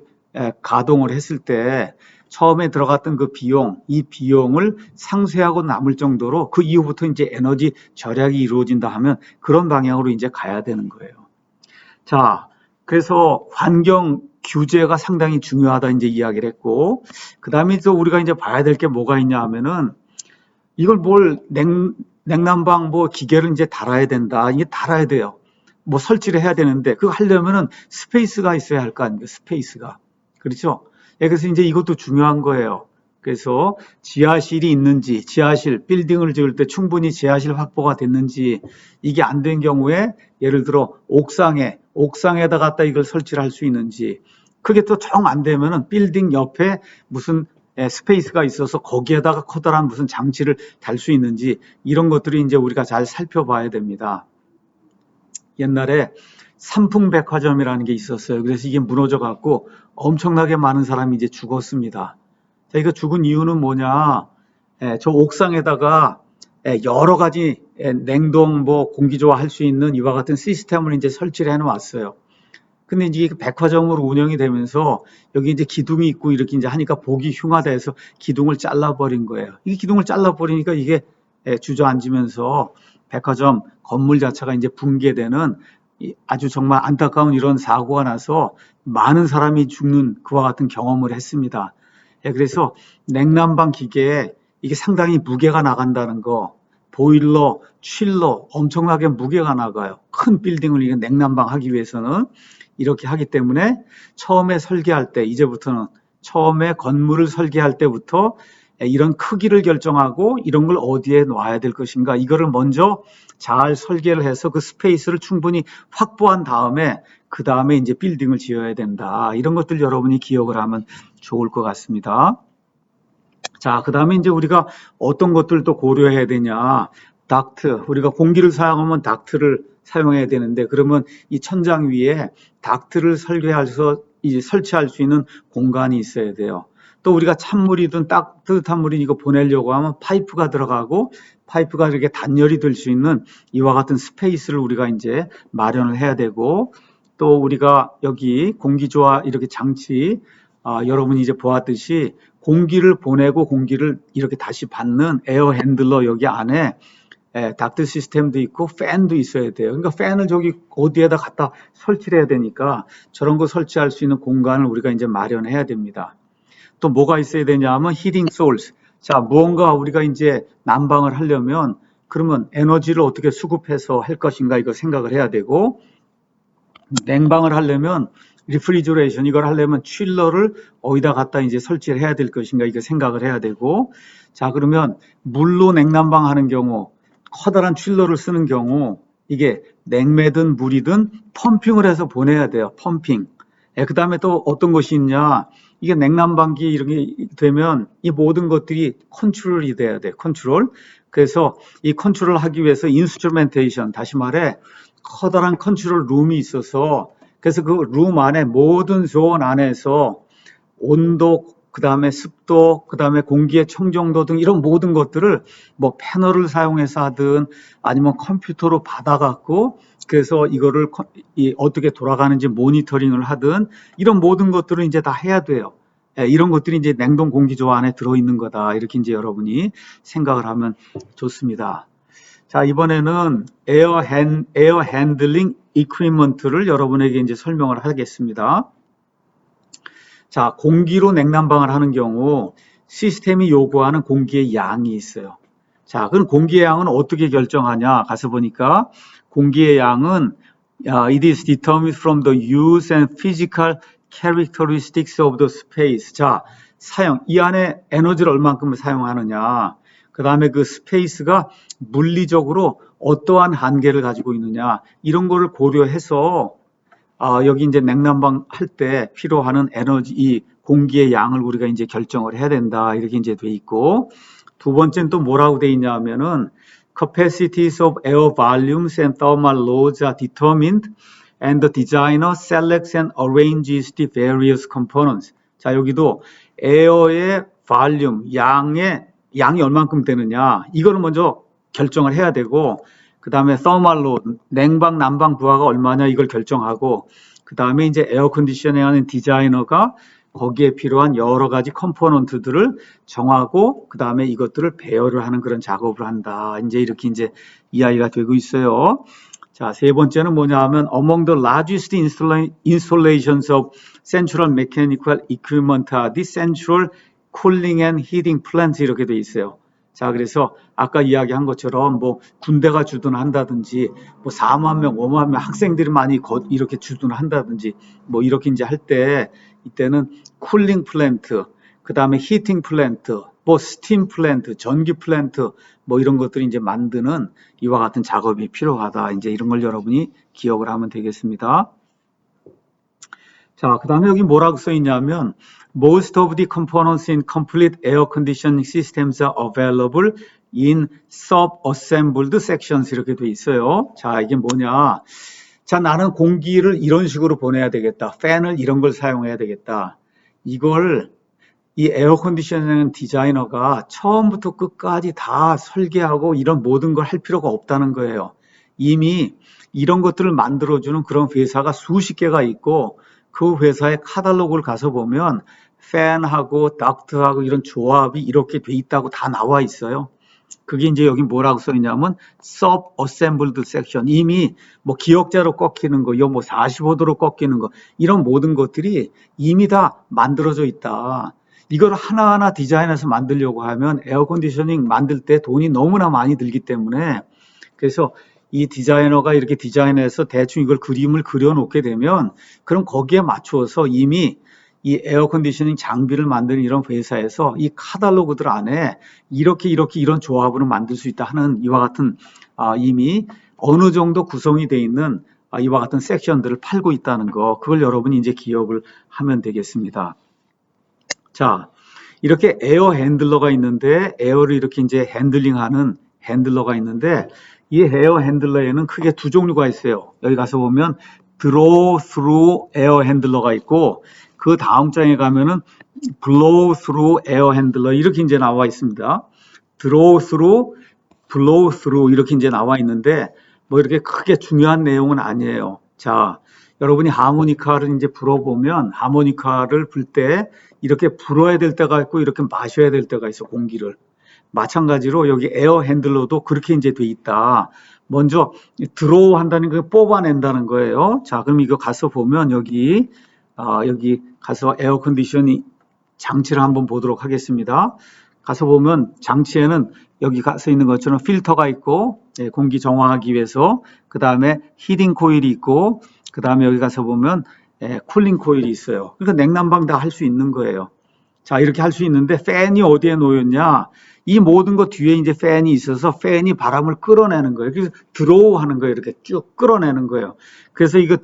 가동을 했을 때 처음에 들어갔던 그 비용, 이 비용을 상쇄하고 남을 정도로 그 이후부터 이제 에너지 절약이 이루어진다 하면 그런 방향으로 이제 가야 되는 거예요. 자, 그래서 환경 규제가 상당히 중요하다 이제 이야기를 했고, 그 다음에 또 우리가 이제 봐야 될 게 뭐가 있냐 하면은 이걸 냉난방 뭐 기계를 이제 달아야 된다. 이게 달아야 돼요. 뭐 설치를 해야 되는데 그거 하려면은 스페이스가 있어야 할 거 아닙니까? 스페이스가. 그렇죠? 그래서 이제 이것도 중요한 거예요. 그래서 지하실이 있는지, 빌딩을 지을 때 충분히 지하실 확보가 됐는지, 이게 안 된 경우에 예를 들어 옥상에다 갖다 이걸 설치를 할 수 있는지, 그게 또 정 안 되면은 빌딩 옆에 무슨 스페이스가 있어서 거기에다가 커다란 무슨 장치를 달 수 있는지, 이런 것들이 이제 우리가 잘 살펴봐야 됩니다. 옛날에 삼풍백화점이라는 게 있었어요. 그래서 이게 무너져 갖고 엄청나게 많은 사람이 이제 죽었습니다. 자, 이거 죽은 이유는 뭐냐? 저 옥상에다가 여러 가지 냉동 뭐 공기 조화할 수 있는 이와 같은 시스템을 이제 설치를 해 놓았어요. 근데 이제 백화점으로 운영이 되면서 여기 이제 기둥이 있고 이렇게 이제 하니까 보기 흉하다해서 기둥을 잘라버린 거예요. 이 기둥을 잘라버리니까 이게 주저앉으면서 백화점 건물 자체가 이제 붕괴되는 아주 정말 안타까운 이런 사고가 나서 많은 사람이 죽는 그와 같은 경험을 했습니다. 그래서 냉난방 기계에 이게 상당히 무게가 나간다는 거, 보일러, 칠러 엄청나게 무게가 나가요. 큰 빌딩을 이게 냉난방 하기 위해서는 이렇게 하기 때문에 처음에 설계할 때, 이제부터는 처음에 건물을 설계할 때부터 이런 크기를 결정하고 이런 걸 어디에 놔야 될 것인가, 이거를 먼저 잘 설계를 해서 그 스페이스를 충분히 확보한 다음에 그 다음에 이제 빌딩을 지어야 된다. 이런 것들 여러분이 기억을 하면 좋을 것 같습니다. 자, 그 다음에 이제 우리가 어떤 것들을 또 고려해야 되냐. 닥트, 우리가 공기를 사용하면 닥트를 사용해야 되는데, 그러면 이 천장 위에 닥트를 이제 설치할 수 있는 공간이 있어야 돼요. 또 우리가 찬물이든 따뜻한 물이 이거 보내려고 하면 파이프가 들어가고, 파이프가 이렇게 단열이 될 수 있는 이와 같은 스페이스를 우리가 이제 마련을 해야 되고, 또 우리가 여기 공기조화 이렇게 장치, 여러분이 이제 보았듯이 공기를 보내고 공기를 이렇게 다시 받는 에어 핸들러 여기 안에 닥트 시스템도 있고 팬도 있어야 돼요. 그러니까 팬을 저기 어디에다 갖다 설치를 해야 되니까 저런 거 설치할 수 있는 공간을 우리가 이제 마련해야 됩니다. 또 뭐가 있어야 되냐 하면 히팅 소스. 자, 무언가 우리가 이제 난방을 하려면 그러면 에너지를 어떻게 수급해서 할 것인가 이거 생각을 해야 되고, 냉방을 하려면 리프리저레이션 이걸 하려면 칠러를 어디다 갖다 이제 설치를 해야 될 것인가 이거 생각을 해야 되고, 자, 그러면 물로 냉난방 하는 경우 커다란 칠러를 쓰는 경우 이게 냉매든 물이든 펌핑을 해서 보내야 돼요. 펌핑. 그 다음에 또 어떤 것이 있냐, 이게 냉난방기 이렇게 되면 이 모든 것들이 컨트롤이 돼야 돼. 컨트롤. 그래서 이 컨트롤을 하기 위해서 인스트루멘테이션, 다시 말해 커다란 컨트롤 룸이 있어서 그래서 그 룸 안에 모든 조원 안에서 온도, 그 다음에 습도, 그 다음에 공기의 청정도 등 이런 모든 것들을 뭐 패널을 사용해서 하든 아니면 컴퓨터로 받아갖고 그래서 이거를 어떻게 돌아가는지 모니터링을 하든 이런 모든 것들을 이제 다 해야 돼요. 예, 이런 것들이 이제 냉동 공기조 안에 들어있는 거다. 이렇게 이제 여러분이 생각을 하면 좋습니다. 자, 이번에는 에어 핸들링 이퀴먼트를 여러분에게 이제 설명을 하겠습니다. 자, 공기로 냉난방을 하는 경우 시스템이 요구하는 공기의 양이 있어요. 자, 그럼 공기의 양은 어떻게 결정하냐? 가서 보니까 공기의 양은 it is determined from the use and physical characteristics of the space. 자, 이 안에 에너지를 얼만큼 사용하느냐. 그 다음에 그 스페이스가 물리적으로 어떠한 한계를 가지고 있느냐. 이런 거를 고려해서 여기 이제 냉난방 할 때 필요하는 에너지, 이 공기의 양을 우리가 이제 결정을 해야 된다. 이렇게 이제 돼 있고. 두 번째는 또 뭐라고 돼 있냐면은 capacities of air volumes and thermal loads are determined and the designer selects and arranges the various components. 자, 여기도 에어의 볼륨, 양이 얼만큼 되느냐. 이거를 먼저 결정을 해야 되고 그 다음에 thermal load, 냉방, 난방 부하가 얼마냐 이걸 결정하고 그 다음에 이제 에어 컨디셔닝 하는 디자이너가 거기에 필요한 여러 가지 컴포넌트들을 정하고 그 다음에 이것들을 배열을 하는 그런 작업을 한다. 이제 이렇게 이제 이야기가 되고 있어요. 자, 세 번째는 뭐냐 하면 among the largest installations of central mechanical equipment are the central cooling and heating plants 이렇게 돼 있어요. 자, 그래서 아까 이야기한 것처럼 뭐 군대가 주둔한다든지 뭐 4만 명, 5만 명 학생들이 많이 이렇게 주둔한다든지 뭐 이렇게 이제 할 때 이때는 쿨링 플랜트, 그 다음에 히팅 플랜트, 뭐 스팀 플랜트, 전기 플랜트 뭐 이런 것들이 이제 만드는 이와 같은 작업이 필요하다. 이제 이런 걸 여러분이 기억을 하면 되겠습니다. 자, 그 다음에 여기 뭐라고 써 있냐면 Most of the components in complete air conditioning systems are available in sub-assembled sections 이렇게 돼 있어요. 자, 이게 뭐냐. 자, 나는 공기를 이런 식으로 보내야 되겠다. 팬을 이런 걸 사용해야 되겠다. 이걸 이 에어 컨디셔닝 디자이너가 처음부터 끝까지 다 설계하고 이런 모든 걸 할 필요가 없다는 거예요. 이미 이런 것들을 만들어주는 그런 회사가 수십 개가 있고 그 회사의 카탈로그를 가서 보면 팬하고 덕트하고 이런 조합이 이렇게 돼 있다고 다 나와 있어요. 그게 이제 여기 뭐라고 써 있냐면 sub-assembled section. 이미 뭐 기역자로 꺾이는 거, 뭐 45도로 꺾이는 거 이런 모든 것들이 이미 다 만들어져 있다. 이걸 하나하나 디자인해서 만들려고 하면 에어컨디셔닝 만들 때 돈이 너무나 많이 들기 때문에 그래서 이 디자이너가 이렇게 디자인해서 대충 이걸 그림을 그려놓게 되면 그럼 거기에 맞추어서 이미 이 에어컨디셔닝 장비를 만드는 이런 회사에서 이 카탈로그들 안에 이렇게 이런 조합으로 만들 수 있다 하는 이와 같은 이미 어느 정도 구성이 되어 있는 이와 같은 섹션들을 팔고 있다는 거 그걸 여러분이 이제 기억을 하면 되겠습니다. 자, 이렇게 에어 핸들러가 있는데 에어를 이렇게 이제 핸들링하는 핸들러가 있는데 이 에어 핸들러에는 크게 두 종류가 있어요. 여기 가서 보면 draw through 에어 핸들러가 있고 그 다음 장에 가면은 blow through 에어 핸들러 이렇게 이제 나와 있습니다. draw through, blow through 이렇게 이제 나와 있는데 뭐 이렇게 크게 중요한 내용은 아니에요. 자, 여러분이 하모니카를 이제 불어보면 하모니카를 불 때 이렇게 불어야 될 때가 있고 이렇게 마셔야 될 때가 있어 공기를. 마찬가지로 여기 에어 핸들러도 그렇게 이제 돼 있다. 먼저 드로우 한다는 거 뽑아낸다는 거예요. 자, 그럼 이거 가서 보면 여기 가서 에어 컨디셔닝 장치를 한번 보도록 하겠습니다. 가서 보면 장치에는 여기 가서 있는 것처럼 필터가 있고 공기 정화하기 위해서 그 다음에 히팅 코일이 있고 그 다음에 여기 가서 보면 쿨링 코일이 있어요. 그러니까 냉난방 다 할 수 있는 거예요. 자, 이렇게 할 수 있는데 팬이 어디에 놓였냐? 이 모든 것 뒤에 이제 팬이 있어서 팬이 바람을 끌어내는 거예요. 그래서 드로우 하는 거예요. 이렇게 쭉 끌어내는 거예요. 그래서 이거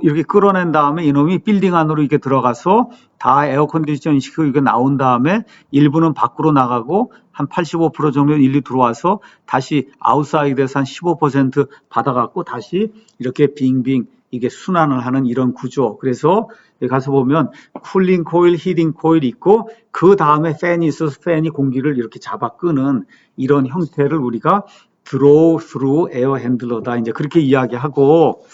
이렇게 끌어낸 다음에 이놈이 빌딩 안으로 이렇게 들어가서 다 에어컨디션 시키고 이게 나온 다음에 일부는 밖으로 나가고 한 85% 정도는 일리 들어와서 다시 아웃사이드에서 한 15% 받아갖고 다시 이렇게 빙빙 이게 순환을 하는 이런 구조. 그래서 여기 가서 보면 쿨링 코일, 히팅 코일이 있고 그 다음에 팬이 있어서 팬이 공기를 이렇게 잡아 끄는 이런 형태를 우리가 draw through air handler다. 이제 그렇게 이야기하고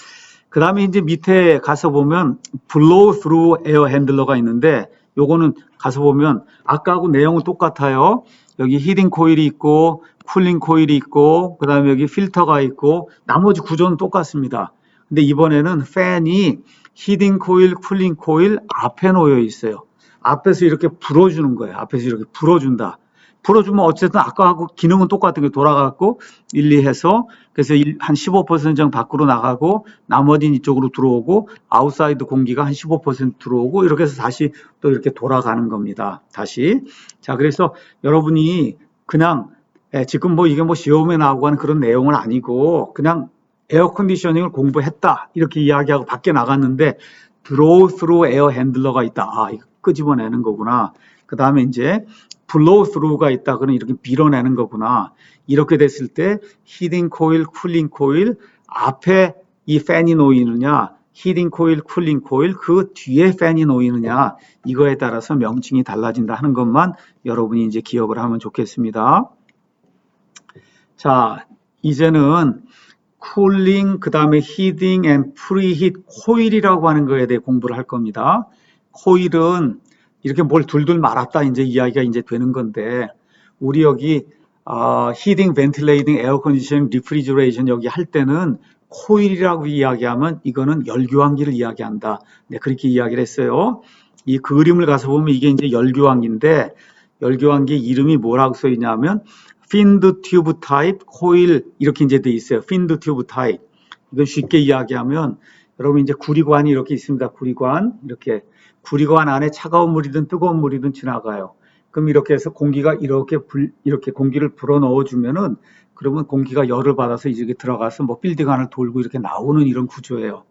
그 다음에 이제 밑에 가서 보면 blow through air handler가 있는데 요거는 가서 보면 아까하고 내용은 똑같아요. 여기 히팅 코일이 있고 쿨링 코일이 있고 그 다음에 여기 필터가 있고 나머지 구조는 똑같습니다. 근데 이번에는 팬이 히팅 코일, 쿨링 코일 앞에 놓여 있어요. 앞에서 이렇게 불어주는 거예요. 앞에서 이렇게 불어준다. 불어주면 어쨌든 아까하고 기능은 똑같은 게 돌아가고 일리해서 그래서 한 15% 정도 밖으로 나가고 나머지는 이쪽으로 들어오고 아웃사이드 공기가 한 15% 들어오고 이렇게 해서 다시 또 이렇게 돌아가는 겁니다. 다시. 자, 그래서 여러분이 그냥 지금 뭐 이게 뭐 시험에 나오고 하는 그런 내용은 아니고 그냥 에어컨디셔닝을 공부했다 이렇게 이야기하고 밖에 나갔는데 draw through air handler가 있다. 아, 이거 끄집어내는 거구나. 그 다음에 이제 blow through가 있다. 그러면 이렇게 밀어내는 거구나. 이렇게 됐을 때 히팅 코일, 쿨링 코일 앞에 이 팬이 놓이느냐, 히팅 코일, 쿨링 코일 그 뒤에 팬이 놓이느냐 이거에 따라서 명칭이 달라진다 하는 것만 여러분이 이제 기억을 하면 좋겠습니다. 자, 이제는 쿨링, 그 다음에 히팅 앤 프리히트 코일이라고 하는 거에 대해 공부를 할 겁니다. 코일은 이렇게 뭘 둘둘 말았다 이제 이야기가 이제 되는 건데 우리 여기 히팅, 벤틸레이팅, 에어컨디셔닝, 리프리저레이션 여기 할 때는 코일이라고 이야기하면 이거는 열교환기를 이야기한다. 네, 그렇게 이야기를 했어요. 이 그림을 가서 보면 이게 이제 열교환기인데 열교환기 이름이 뭐라고 써 있냐면 finned tube type 코일 이렇게 이제 돼 있어요. finned tube type. 이건 쉽게 이야기하면 여러분 이제 구리관이 이렇게 있습니다. 구리관 이렇게 구리관 안에 차가운 물이든 뜨거운 물이든 지나가요. 그럼 이렇게 해서 공기가 이렇게 공기를 불어 넣어주면은 그러면 공기가 열을 받아서 이렇게 들어가서 뭐 빌딩 안을 돌고 이렇게 나오는 이런 구조예요.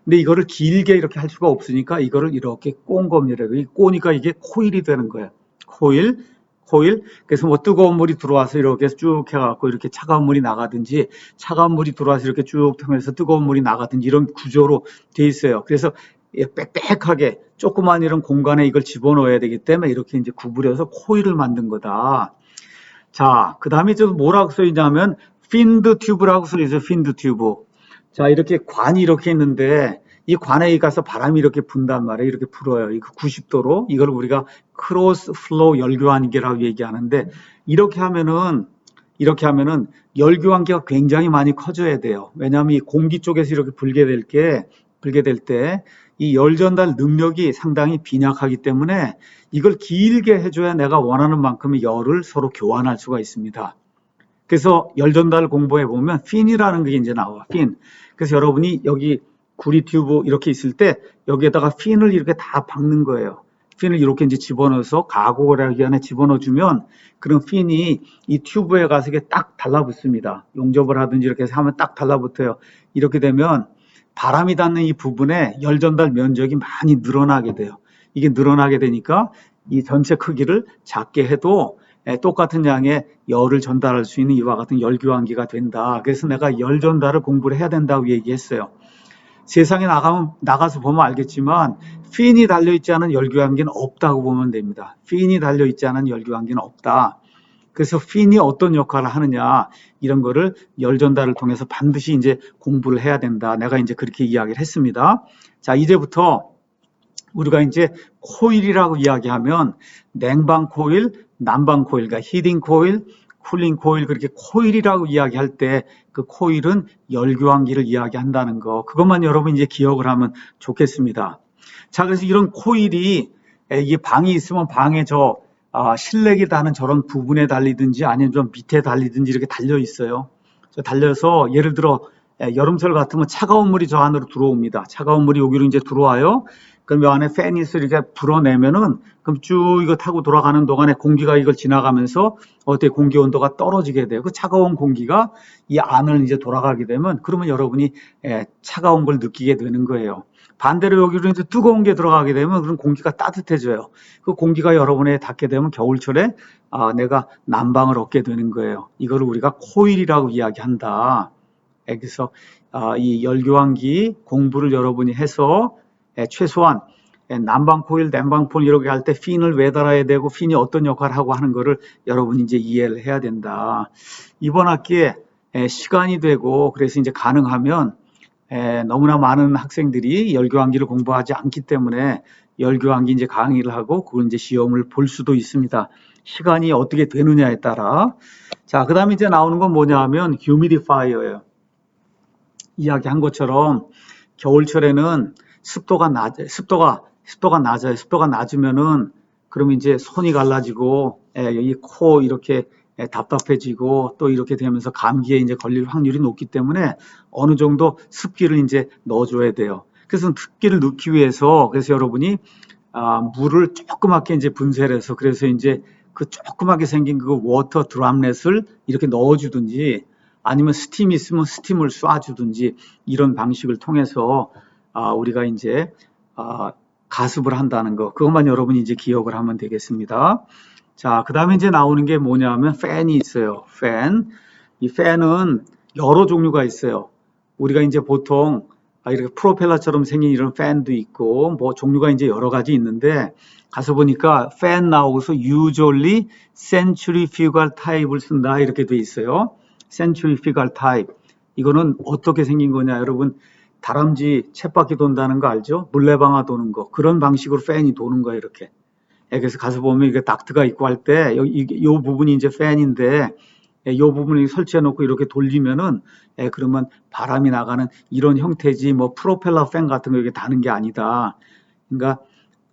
근데 이거를 길게 이렇게 할 수가 없으니까 이거를 이렇게 꼰 겁니다. 꼬니까 이게 코일이 되는 거예요. 코일. 그래서 뭐 뜨거운 물이 들어와서 이렇게 쭉 해갖고 이렇게 차가운 물이 나가든지 차가운 물이 들어와서 이렇게 쭉 통해서 뜨거운 물이 나가든지 이런 구조로 돼 있어요. 그래서 빽빽하게 조그만 이런 공간에 이걸 집어넣어야 되기 때문에 이렇게 이제 구부려서 코일을 만든 거다. 자, 그 다음에 저 뭐라고 써 있냐면 finned tube라고 써 있어요. finned tube. 자, 이렇게 관이 이렇게 있는데 이 관에 가서 바람이 이렇게 분단 말이에요. 이렇게 불어요. 이거 90도로. 이걸 우리가 크로스 플로우 열교환기라고 얘기하는데 이렇게 하면은 열교환기가 굉장히 많이 커져야 돼요. 왜냐하면 이 공기 쪽에서 이렇게 불게 될 때 이 열 전달 능력이 상당히 빈약하기 때문에 이걸 길게 해줘야 내가 원하는 만큼의 열을 서로 교환할 수가 있습니다. 그래서 열 전달 공부해 보면 핀이라는 게 이제 나와. 핀. 그래서 여러분이 여기 구리 튜브 이렇게 있을 때 여기에다가 핀을 이렇게 다 박는 거예요. 핀을 이렇게 이제 집어넣어서 가공을 안에 집어넣어주면 그런 핀이 이 튜브에 가서 이게 딱 달라붙습니다. 용접을 하든지 이렇게 해서 하면 딱 달라붙어요. 이렇게 되면 바람이 닿는 이 부분에 열 전달 면적이 많이 늘어나게 돼요. 이게 늘어나게 되니까 이 전체 크기를 작게 해도 똑같은 양의 열을 전달할 수 있는 이와 같은 열교환기가 된다. 그래서 내가 열 전달을 공부를 해야 된다고 얘기했어요. 세상에 나가서 보면 알겠지만 핀이 달려있지 않은 열교환기는 없다고 보면 됩니다. 핀이 달려있지 않은 열교환기는 없다. 그래서 핀이 어떤 역할을 하느냐 이런 거를 열 전달을 통해서 반드시 이제 공부를 해야 된다. 내가 이제 그렇게 이야기를 했습니다. 자, 이제부터 우리가 이제 코일이라고 이야기하면 냉방 코일, 난방 코일, 그러니까 히팅 코일, 쿨링 코일 그렇게 코일이라고 이야기할 때 그 코일은 열교환기를 이야기한다는 거 그것만 여러분 이제 기억을 하면 좋겠습니다. 자, 그래서 이런 코일이 이게 방이 있으면 방에 실내기 다는 저런 부분에 달리든지 아니면 좀 밑에 달리든지 이렇게 달려 있어요. 달려서 예를 들어 여름철 같으면 차가운 물이 저 안으로 들어옵니다. 차가운 물이 여기로 이제 들어와요. 그럼 이 안에 팬이 있어 이렇게 불어내면은 그럼 쭉 이거 타고 돌아가는 동안에 공기가 이걸 지나가면서 어떻게 공기 온도가 떨어지게 돼요. 그 차가운 공기가 이 안을 이제 돌아가게 되면 그러면 여러분이 차가운 걸 느끼게 되는 거예요. 반대로 여기로 이제 뜨거운 게 들어가게 되면 그럼 공기가 따뜻해져요. 그 공기가 여러분에 닿게 되면 겨울철에 내가 난방을 얻게 되는 거예요. 이거를 우리가 코일이라고 이야기한다. 그래서 이 열교환기 공부를 여러분이 해서 최소한 난방 코일, 냉방 코일 이렇게 할 때 핀을 왜 달아야 되고 핀이 어떤 역할을 하고 하는 거를 여러분이 이제 이해를 해야 된다. 이번 학기에 시간이 되고 그래서 이제 가능하면 너무나 많은 학생들이 열교환기를 공부하지 않기 때문에 열교환기 이제 강의를 하고 그걸 이제 시험을 볼 수도 있습니다. 시간이 어떻게 되느냐에 따라. 자, 그 다음에 이제 나오는 건 뭐냐 하면 휴미디파이어예요. 이야기한 것처럼 겨울철에는 습도가 낮아요. 습도가 낮으면은 그러면 이제 손이 갈라지고 여기 코 이렇게 답답해지고 또 이렇게 되면서 감기에 이제 걸릴 확률이 높기 때문에 어느 정도 습기를 이제 넣어줘야 돼요. 그래서 습기를 넣기 위해서 그래서 여러분이 물을 조그맣게 이제 분쇄를 해서 그래서 이제 그 조그맣게 생긴 그 워터 드랍렛을 이렇게 넣어주든지 아니면 스팀이 있으면 스팀을 쏴주든지 이런 방식을 통해서 우리가 이제 가습을 한다는 거 그것만 여러분이 이제 기억을 하면 되겠습니다. 자, 그 다음에 이제 나오는 게 뭐냐면 팬이 있어요. 팬. 이 팬은 여러 종류가 있어요. 우리가 이제 보통 이렇게 프로펠러처럼 생긴 이런 팬도 있고 뭐 종류가 이제 여러 가지 있는데 가서 보니까 팬 나오고서 usually centrifugal type을 쓴다 이렇게 돼 있어요. centrifugal type. 이거는 어떻게 생긴 거냐 여러분 다람쥐 쳇바퀴 돈다는 거 알죠? 물레방아 도는 거 그런 방식으로 팬이 도는 거예요 이렇게. 그래서 가서 보면 이게 닥트가 있고 할 때 이 부분이 이제 팬인데 이 부분을 설치해 놓고 이렇게 돌리면은 그러면 바람이 나가는 이런 형태지 뭐 프로펠러 팬 같은 거 이게 다는 게 아니다. 그러니까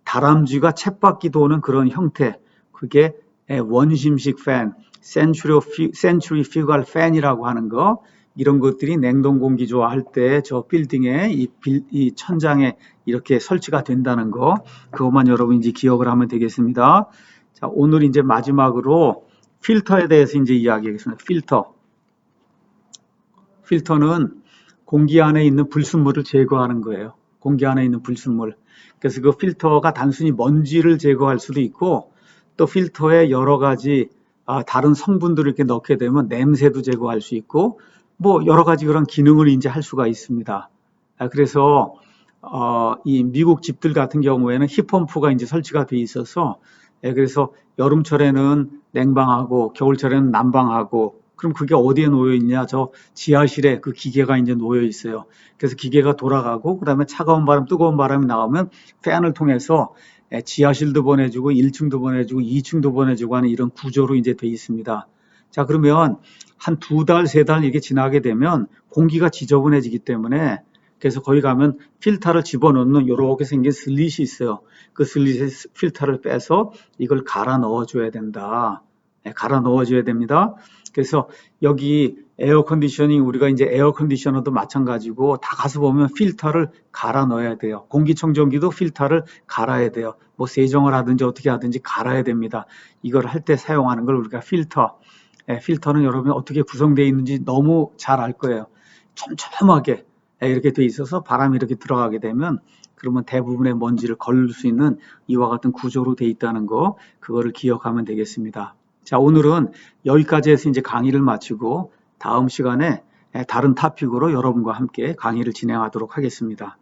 다람쥐가 쳇바퀴 도는 그런 형태 그게 원심식 팬, centrifugal 팬이라고 하는 거 이런 것들이 냉동 공기 좋아할 때 저 빌딩에 이 천장에 이렇게 설치가 된다는 거 그것만 여러분 이제 기억을 하면 되겠습니다. 자, 오늘 이제 마지막으로 필터에 대해서 이제 이야기하겠습니다. 필터는 공기 안에 있는 불순물을 제거하는 거예요. 공기 안에 있는 불순물. 그래서 그 필터가 단순히 먼지를 제거할 수도 있고 또 필터에 여러 가지 다른 성분들을 이렇게 넣게 되면 냄새도 제거할 수 있고 뭐 여러 가지 그런 기능을 이제 할 수가 있습니다. 그래서 이 미국 집들 같은 경우에는 힙펌프가 이제 설치가 돼 있어서 그래서 여름철에는 냉방하고 겨울철에는 난방하고 그럼 그게 어디에 놓여 있냐? 저 지하실에 그 기계가 이제 놓여 있어요. 그래서 기계가 돌아가고 그다음에 차가운 바람, 뜨거운 바람이 나오면 팬을 통해서 지하실도 보내주고 1층도 보내주고 2층도 보내주고 하는 이런 구조로 이제 돼 있습니다. 자, 그러면 한 2달, 3달 이게 지나게 되면 공기가 지저분해지기 때문에 그래서 거기 가면 필터를 집어넣는 이렇게 생긴 슬릿이 있어요. 그 슬릿에 필터를 빼서 이걸 갈아 넣어줘야 된다. 갈아 넣어줘야 됩니다. 그래서 여기 에어 컨디셔닝 우리가 이제 에어 컨디셔너도 마찬가지고 다 가서 보면 필터를 갈아 넣어야 돼요. 공기청정기도 필터를 갈아야 돼요. 뭐 세정을 하든지 어떻게 하든지 갈아야 됩니다. 이걸 할 때 사용하는 걸 우리가 필터. 필터는 여러분이 어떻게 구성되어 있는지 너무 잘 알 거예요. 촘촘하게 이렇게 돼 있어서 바람이 이렇게 들어가게 되면 그러면 대부분의 먼지를 걸을 수 있는 이와 같은 구조로 돼 있다는 거 그거를 기억하면 되겠습니다. 자, 오늘은 여기까지 해서 이제 강의를 마치고 다음 시간에 다른 토픽으로 여러분과 함께 강의를 진행하도록 하겠습니다.